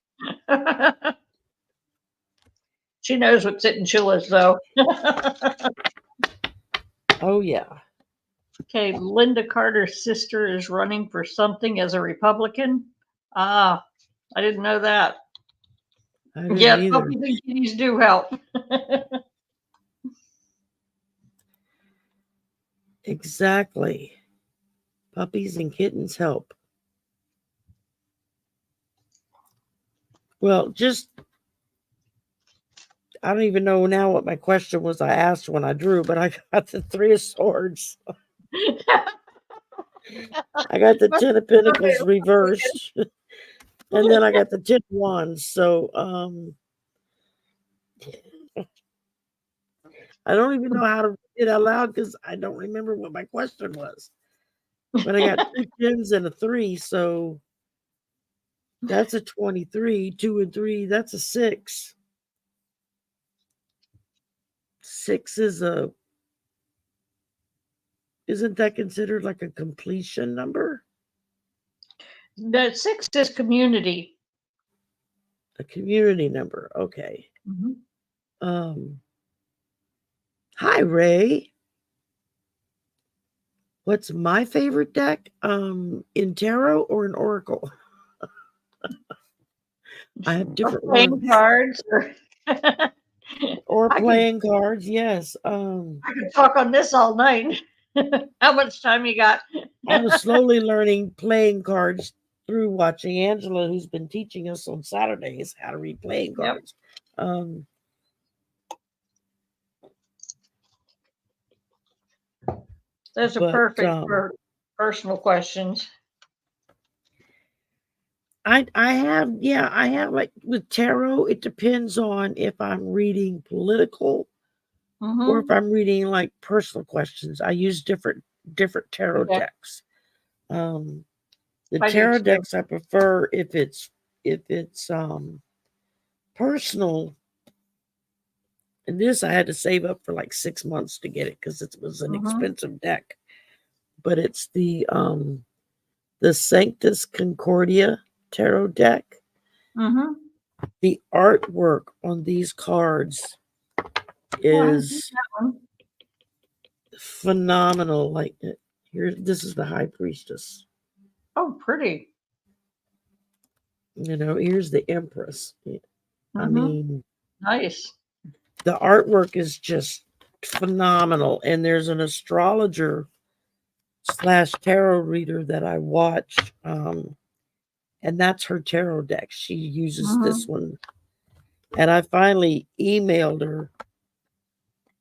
She knows what sit and chill is, though. Oh, yeah. Okay, Linda Carter's sister is running for something as a Republican. Ah, I didn't know that. Yeah, puppies and kitties do help. Exactly. Puppies and kittens help. Well, I don't even know now what my question was I asked when I drew, but I got the 3 of Swords. I got the 10 of Pentacles reversed. And then I got the 10 of Wands. So I don't even know how to read it out loud because I don't remember what my question was. But I got 2 10s and a 3, so that's a 23. 2 and 3, that's a 6. 6 is isn't that considered like a completion number? The 6 is community. A community number. Okay. Hi, Ray. What's my favorite deck? In tarot or in oracle? I have different playing cards or playing cards. Yes. I could talk on this all night. How much time you got? I was slowly learning playing cards through watching Angela, who's been teaching us on Saturdays how to read playing cards. Those are perfect for personal questions. I have like with tarot, it depends on if I'm reading political or if I'm reading like personal questions. I use different tarot decks. The tarot decks I prefer if it's personal. And this I had to save up for like 6 months to get it because it was an expensive deck. But it's the Sanctus Concordia tarot deck. The artwork on these cards is phenomenal. Like here, this is the High Priestess. Oh, pretty. You know, here's the Empress. I mean, nice. the artwork is just phenomenal. And there's an astrologer slash tarot reader that I watch, and that's her tarot deck. She uses this one, and I finally emailed her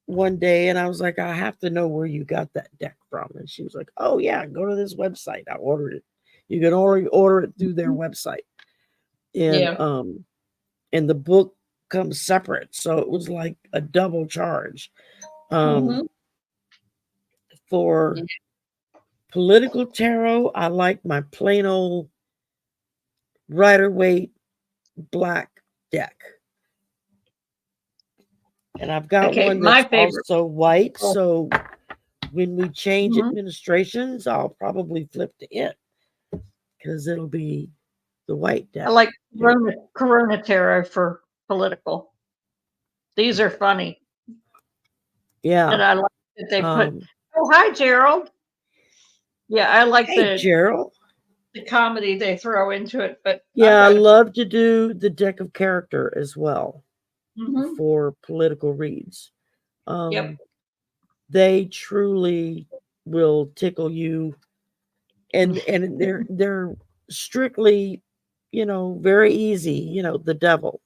one day, and I was like, I have to know where you got that deck from. And she was like, oh yeah, go to this website. I ordered it. You can order it through their website, and Yeah. and the book comes separate, so it was like a double charge. Mm-hmm. For political tarot, I like my plain old Rider-Waite black deck. And I've got Okay, one my that's favorite. also white. Oh. So when we change Mhm. administrations, I'll probably flip to it because it'll be the white I deck. like Corona Tarot for political. These are funny. And Yeah. I like that they put, Um, oh, hi, Gerald. Yeah, I like hey, Gerald. the comedy they throw into it. But Yeah, I love to do the deck of character as well for political reads. Yep. They truly will tickle you, and they're strictly, very easy. The devil,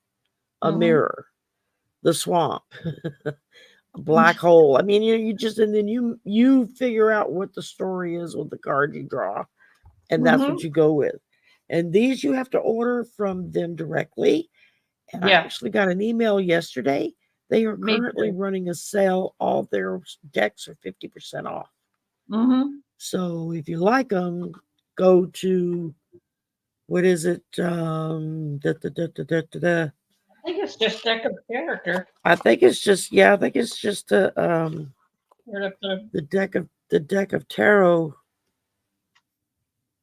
a mirror, the swamp, a black hole. I mean, you just, and then you figure out what the story is with the card you draw, and that's what you go with. And these you have to order from them directly. And I Yeah. actually got an email yesterday. They are Me currently too. running a sale. All their decks are 50% off. So if you like them, go to, what is it? I think it's just deck of character. I think it's just, yeah, I think it's just Or the the deck of tarot.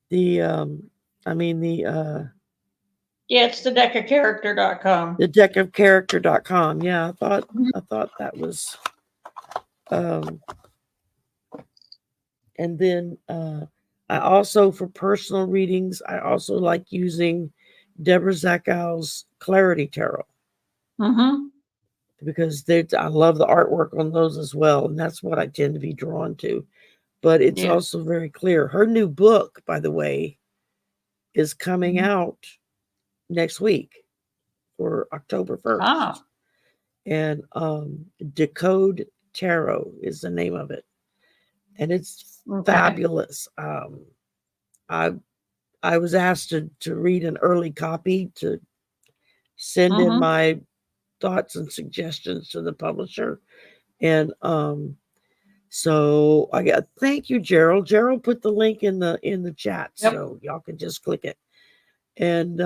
The I mean Yeah, it's the deck of character.com. the deck of character.com. Yeah, I thought that was um and then I also, for personal readings, I also like using Deborah Zakow's Clarity Tarot because I love the artwork on those as well, and that's what I tend to be drawn to. But it's Yeah. also very clear. Her new book, by the way, is coming out next week for October 1st. Ah. And Decode Tarot is the name of it. And it's fabulous. I was asked to read an early copy to send in my thoughts and suggestions to the publisher. And so I got, thank you, Gerald. Gerald put the link in the chat, so y'all can just click it. And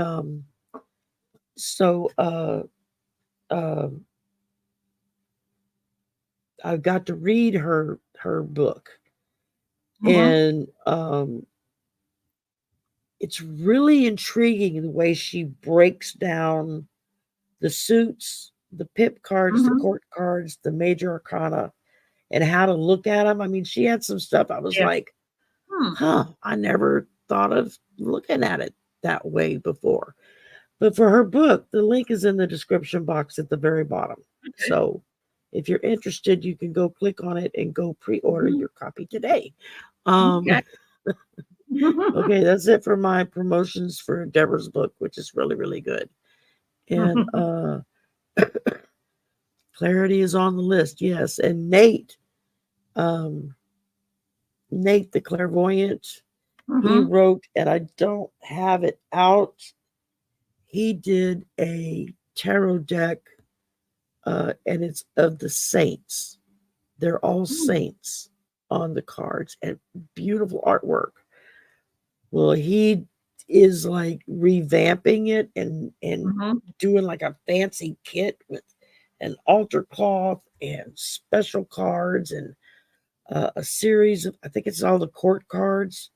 so I got to read her book, and it's really intriguing the way she breaks down the suits, the pip cards, the court cards, the major arcana, and how to look at them. I mean, she had some stuff I was like, I never thought of looking at it that way before. But for her book, the link is in the description box at the very bottom. Okay. So if you're interested, you can go click on it and go pre-order your copy today. Okay, that's it for my promotions for Deborah's book, which is really, really good. And Clarity is on the list, yes. And Nate the clairvoyant, he wrote, and I don't have it out, he did a tarot deck, and it's of the saints. They're all saints on the cards, and beautiful artwork. Well, he is like revamping it and doing like a fancy kit with an altar cloth and special cards and a series of, I think it's all the court cards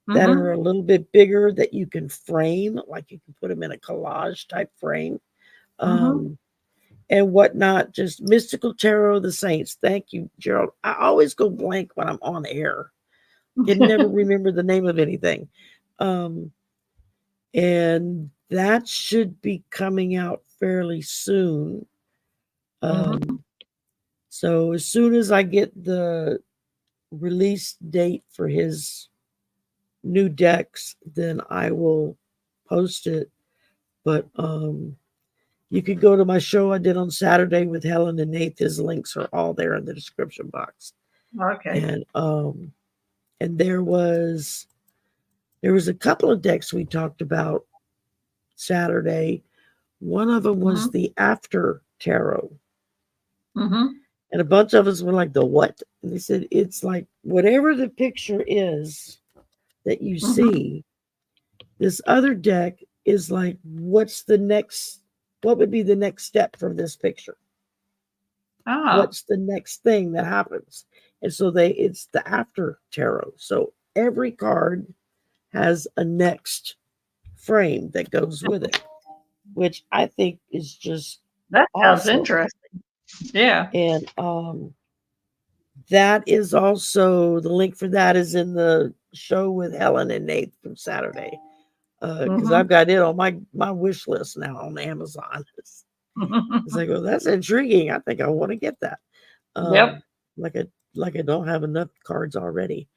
that are a little bit bigger that you can frame, like you can put them in a collage type frame, and whatnot. Just mystical tarot of the saints. Thank you, Gerald. I always go blank when I'm on air. Can never remember the name of anything. And that should be coming out fairly soon. So as soon as I get the release date for his new decks, then I will post it. But you could go to my show I did on Saturday with Helen and Nate. His links are all there in the description box. Okay. And there was a couple of decks we talked about Saturday. One of them was the After Tarot. And a bunch of us were like, the what? And they said, it's like whatever the picture is that you see, this other deck is like, what would be the next step from this picture? What's the next thing that happens? And so it's the After Tarot. So every card has a next frame that goes with it, which I think is just that sounds awesome. Interesting. Yeah. And that is also, the link for that is in the show with Helen and Nate from Saturday. Because I've got it on my wish list now on Amazon. It's like, well, that's intriguing. I think I want to get that. Yep. Like I don't have enough cards already.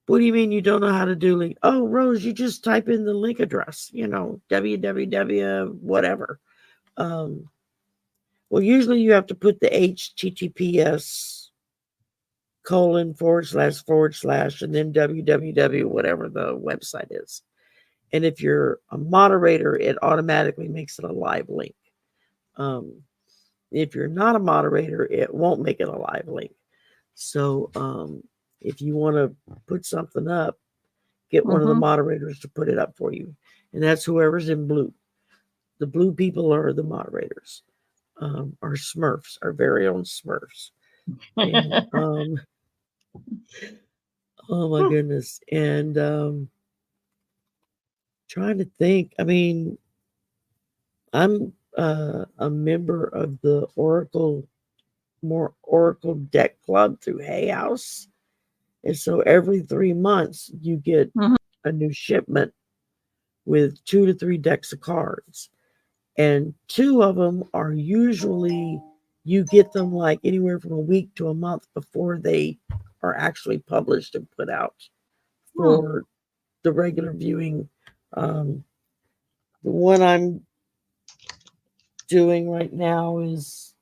What do you mean you don't know how to do link? Oh, Rose, you just type in the link address, www, whatever. Well, usually you have to put the HTTPS : / and then www, whatever the website is. And if you're a moderator, it automatically makes it a live link. If you're not a moderator, it won't make it a live link. So if you want to put something up, get one of the moderators to put it up for you. And that's whoever's in blue. The blue people are the moderators. Our Smurfs, our very own Smurfs. And, oh my goodness. And trying to think. I mean, I'm a member of the Oracle Deck Club through Hay House. And so every 3 months you get a new shipment with 2 to 3 decks of cards. And 2 of them are usually, you get them like anywhere from a week to a month before they are actually published and put out for the regular viewing. The one I'm doing right now is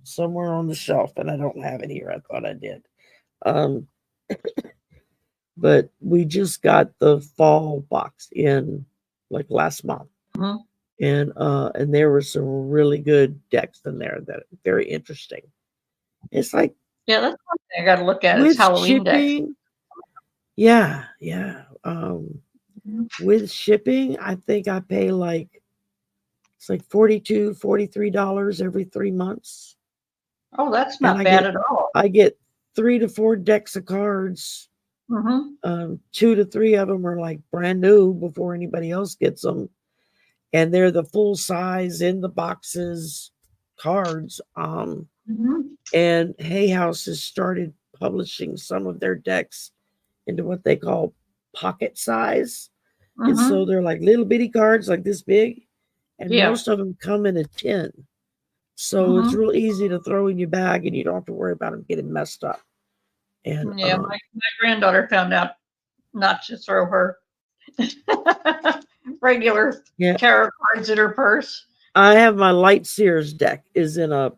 somewhere on the shelf, and I don't have it here. I thought I did. But we just got the fall box in like last month. And there were some really good decks in there that are very interesting. It's like, yeah, that's one thing I got to look at is Halloween decks. Yeah. With shipping, I think I pay it's like $42, $43 every 3 months. Oh, that's not bad at all. I get 3 to 4 decks of cards. 2 to 3 of them are like brand new before anybody else gets them. And they're the full size in the boxes cards. And Hay House has started publishing some of their decks into what they call pocket size. And so they're like little bitty cards like this big. And most of them come in a tin. So it's real easy to throw in your bag and you don't have to worry about them getting messed up. And my granddaughter found out not to throw her regular tarot cards in her purse. I have my Light Sears deck is in a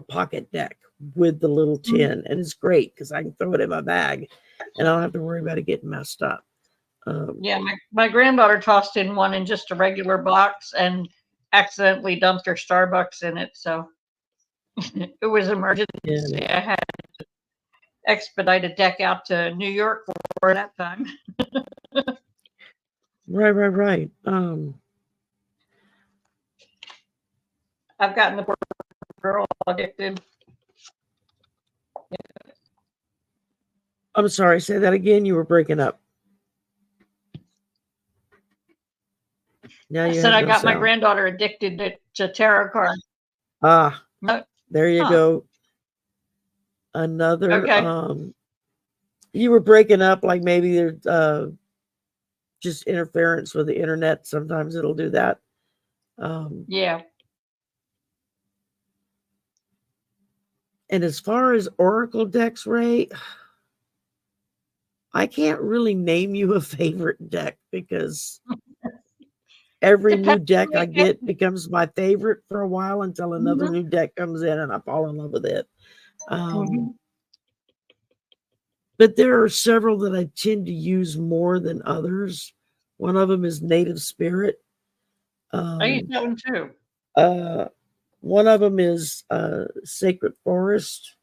pocket deck with the little tin, and it's great because I can throw it in my bag and I don't have to worry about it getting messed up. My granddaughter tossed in one in just a regular box and accidentally dumped her Starbucks in it, so it was emergency. I had to expedite a deck out to New York for that time. Right. I've gotten the poor girl addicted. I'm sorry, say that again. You were breaking up. Now I said I got my granddaughter addicted to tarot cards. There you go. Another. You were breaking up like maybe there's just interference with the internet. Sometimes it'll do that. Yeah. And as far as Oracle decks, Ray, I can't really name you a favorite deck because every new Depends deck on I the occasion. get becomes my favorite for a while until another Mhm, new deck comes in and I fall in love with it. Um, mhm. but there are several that I tend to use more than others. One of them is Native Spirit. I use Um, that one too. uh, one of them is Sacred Forest.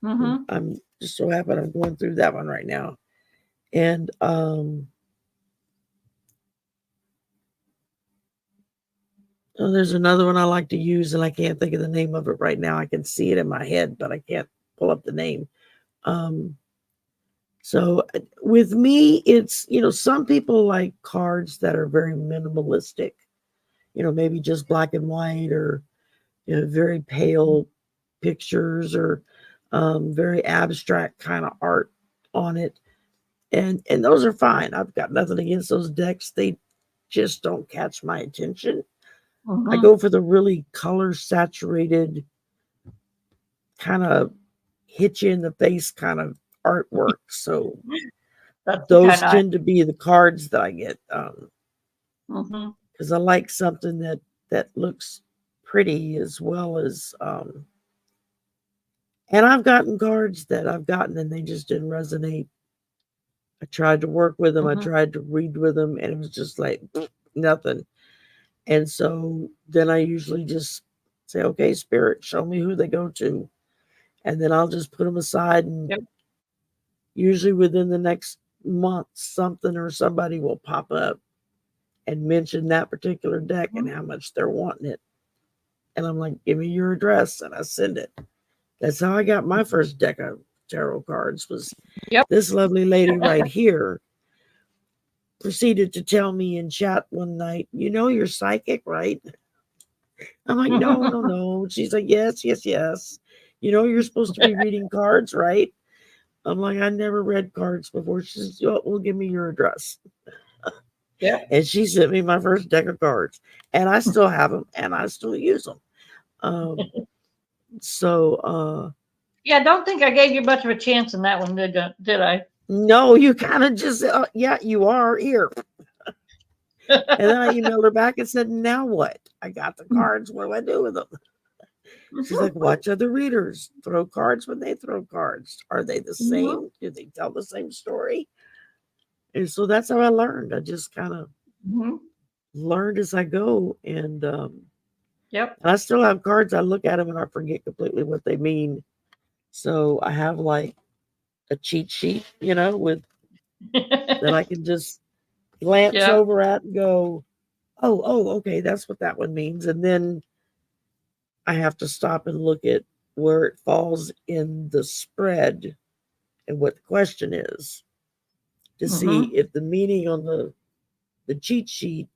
Mhm. I'm just so happy I'm going through that one right now. And oh, there's another one I like to use, and I can't think of the name of it right now. I can see it in my head, but I can't pull up the name. Um, so with me, it's, some people like cards that are very minimalistic, maybe just black and white or, very pale pictures or very abstract kind of art on it. And those are fine. I've got nothing against those decks. They just don't catch my attention. I Mhm. go for the really color saturated kind of hit you in the face kind of artwork. So That's the those kind I. tend to be the cards that I get Mhm. because I like something that looks pretty as well as and I've gotten cards that I've gotten and they just didn't resonate. I tried to work with them, I Mhm. tried to read with them, and it was just like nothing. And so then I usually just say, okay, spirit, show me who they go to. And then I'll just put them aside. And Yep. usually within the next month, something or somebody will pop up and mention that particular deck and Mhm. how much they're wanting it. And I'm like, give me your address. And I send it. That's how I got my first deck of tarot cards was Yep. this lovely lady right here proceeded to tell me in chat one night, you're psychic, right? I'm like, no, no, no. She's like, yes, yes, yes. You're supposed to be reading cards, right? I'm like, I never read cards before. She says, well, give me your address. Yep. And she sent me my first deck of cards. And I still have them and I still use them. Um, so, Yeah, I don't think I gave you much of a chance in that one, did I? no, you kind of just, yeah, you are here. And then I emailed her back and said, now what? I got the cards. What do I do with them? She's like, watch other readers throw cards when they throw cards. Are they the Mhm. same? Do they tell the same story? And so that's how I learned. I just kind of Mhm. learned as I go. Yep. And I still have cards. I look at them and I forget completely what they mean. So I have like a cheat sheet, with that I can just glance Yep. over at and go, oh, okay, that's what that one means. And then I have to stop and look at where it falls in the spread and what the question is to see Mhm. if the meaning on the cheat sheet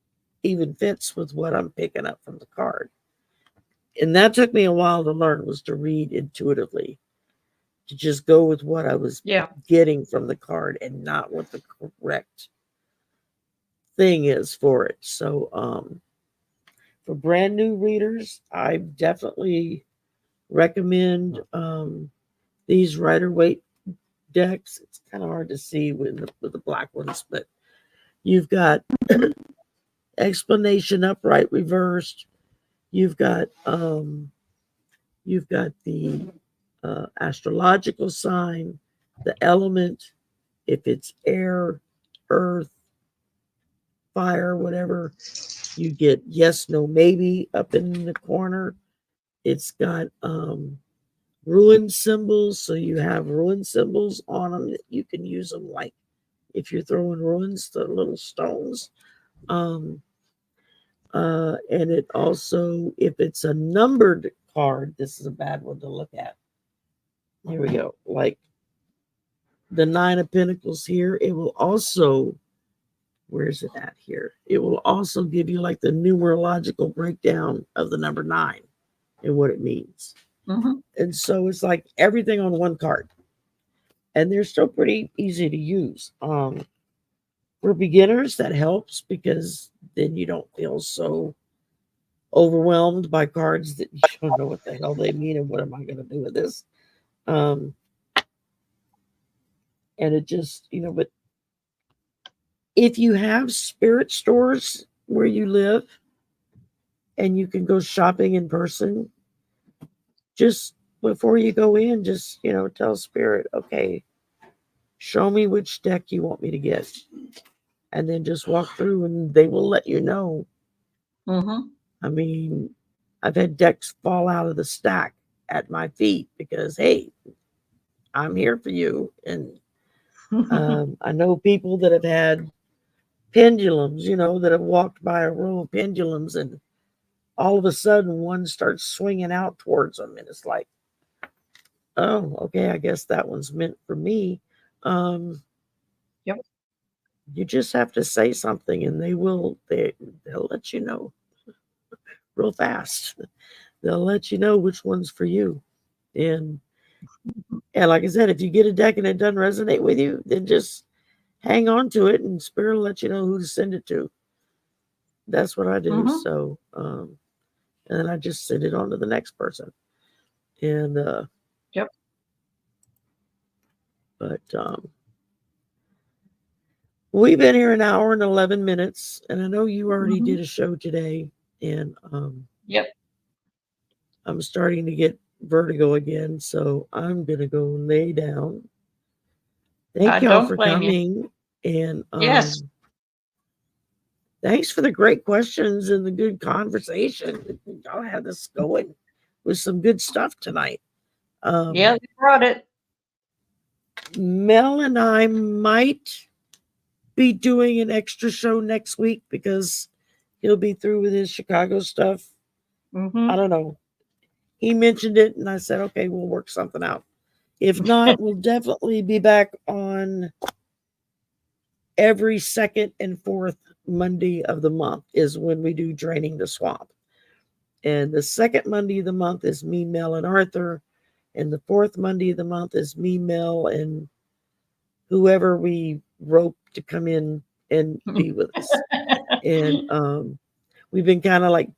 even fits with what I'm picking up from the card. And that took me a while to learn was to read intuitively, to just go with what I was Yeah. getting from the card and not what the correct thing is for it. So for brand new readers, I definitely recommend these Rider Waite decks. It's kind of hard to see with the black ones, but you've got explanation upright reversed. You've got the astrological sign, the element, if it's air, earth, fire, whatever. You get yes, no, maybe up in the corner. It's got ruin symbols, so you have ruin symbols on them that you can use them like if you're throwing ruins, the little stones. Um, and it also, if it's a numbered card, this is a bad one to look at. Here we go. Like the Nine of Pentacles here, it will also, where's it at here? It will also give you like the numerological breakdown of the number nine and what it means. Mhm. And so it's like everything on one card. And they're still pretty easy to use. for beginners, that helps because then you don't feel so overwhelmed by cards that you don't know what the hell they mean and what am I going to do with this. And it just, but if you have spirit stores where you live and you can go shopping in person, just before you go in, just, tell spirit, okay, show me which deck you want me to get. And then just walk through and they will let you know. Mm-hmm. I mean, I've had decks fall out of the stack at my feet because, hey, I'm here for you. And I know people that have had pendulums, that have walked by a row of pendulums and all of a sudden one starts swinging out towards them. And it's like, oh, okay, I guess that one's meant for me. Yep. You just have to say something and they'll let you know real fast. They'll let you know which one's for you. And like I said, if you get a deck and it doesn't resonate with you, then just hang on to it and spirit will let you know who to send it to. That's what I do. Mm-hmm. So and then I just send it on to the next person. And Yep. But we've been here an hour and 11 minutes, and I know you already did a show today, and Yep. I'm starting to get vertigo again, so I'm gonna go lay down. Thank y'all Don't for blame you. coming, and Yes. thanks for the great questions and the good conversation. Y'all had this going with some good stuff tonight. Yeah, they brought it. Mel and I might be doing an extra show next week because he'll be through with his Chicago stuff. Mm-hmm. I don't know. He mentioned it, and I said, okay, we'll work something out. If not, we'll definitely be back on every second and fourth Monday of the month is when we do Draining the Swamp. And the second Monday of the month is me, Mel, and Arthur. And the fourth Monday of the month is me, Mel, and whoever we rope to come in and be with us. And we've been kind of like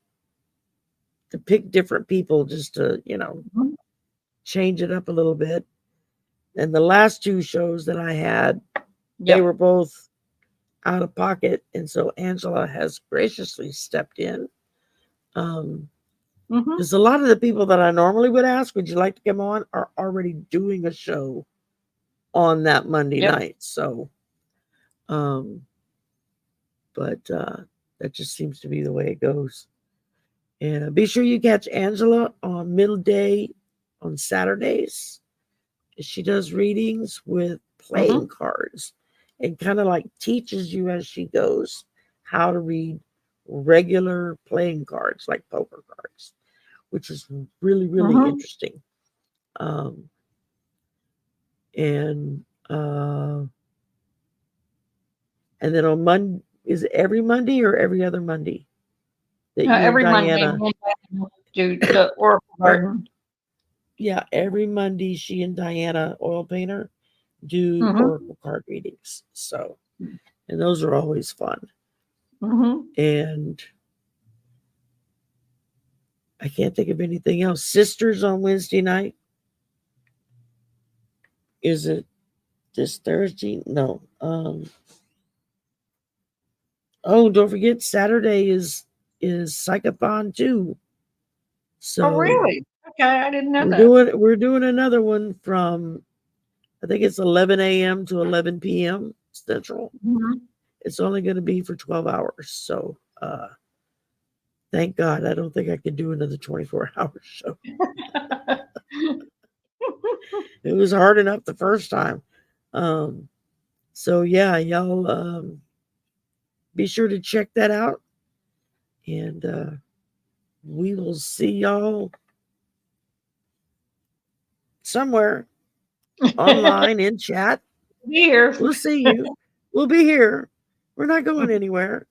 to pick different people just to, change it up a little bit. And the last two shows that I had, they were both out of pocket. And so Angela has graciously stepped in. Because a lot of the people that I normally would ask, would you like to come on, are already doing a show on that Monday night. So, but that just seems to be the way it goes. And be sure you catch Angela on middle day on Saturdays. She does readings with playing cards and kind of like teaches you as she goes how to read regular playing cards like poker cards, which is really, really interesting. And then on Monday, is it every Monday or every other Monday that you Every and Monday Diana do the Oracle Garden. Yeah, every Monday she and Diana Oil Painter do Oracle card readings. So, and those are always fun. And I can't think of anything else. Sisters on Wednesday night. Is it this Thursday? No. Oh, don't forget Saturday is Psychothon too. So Oh, really? Okay, I didn't know we're doing another one from I think it's 11 a.m. to 11 p.m. Central. It's only going to be for 12 hours. So thank God. I don't think I could do another 24-hour show. It was hard enough the first time. So yeah, y'all be sure to check that out. And we will see y'all somewhere online in chat. Here. We'll see you. We'll be here. We're not going anywhere.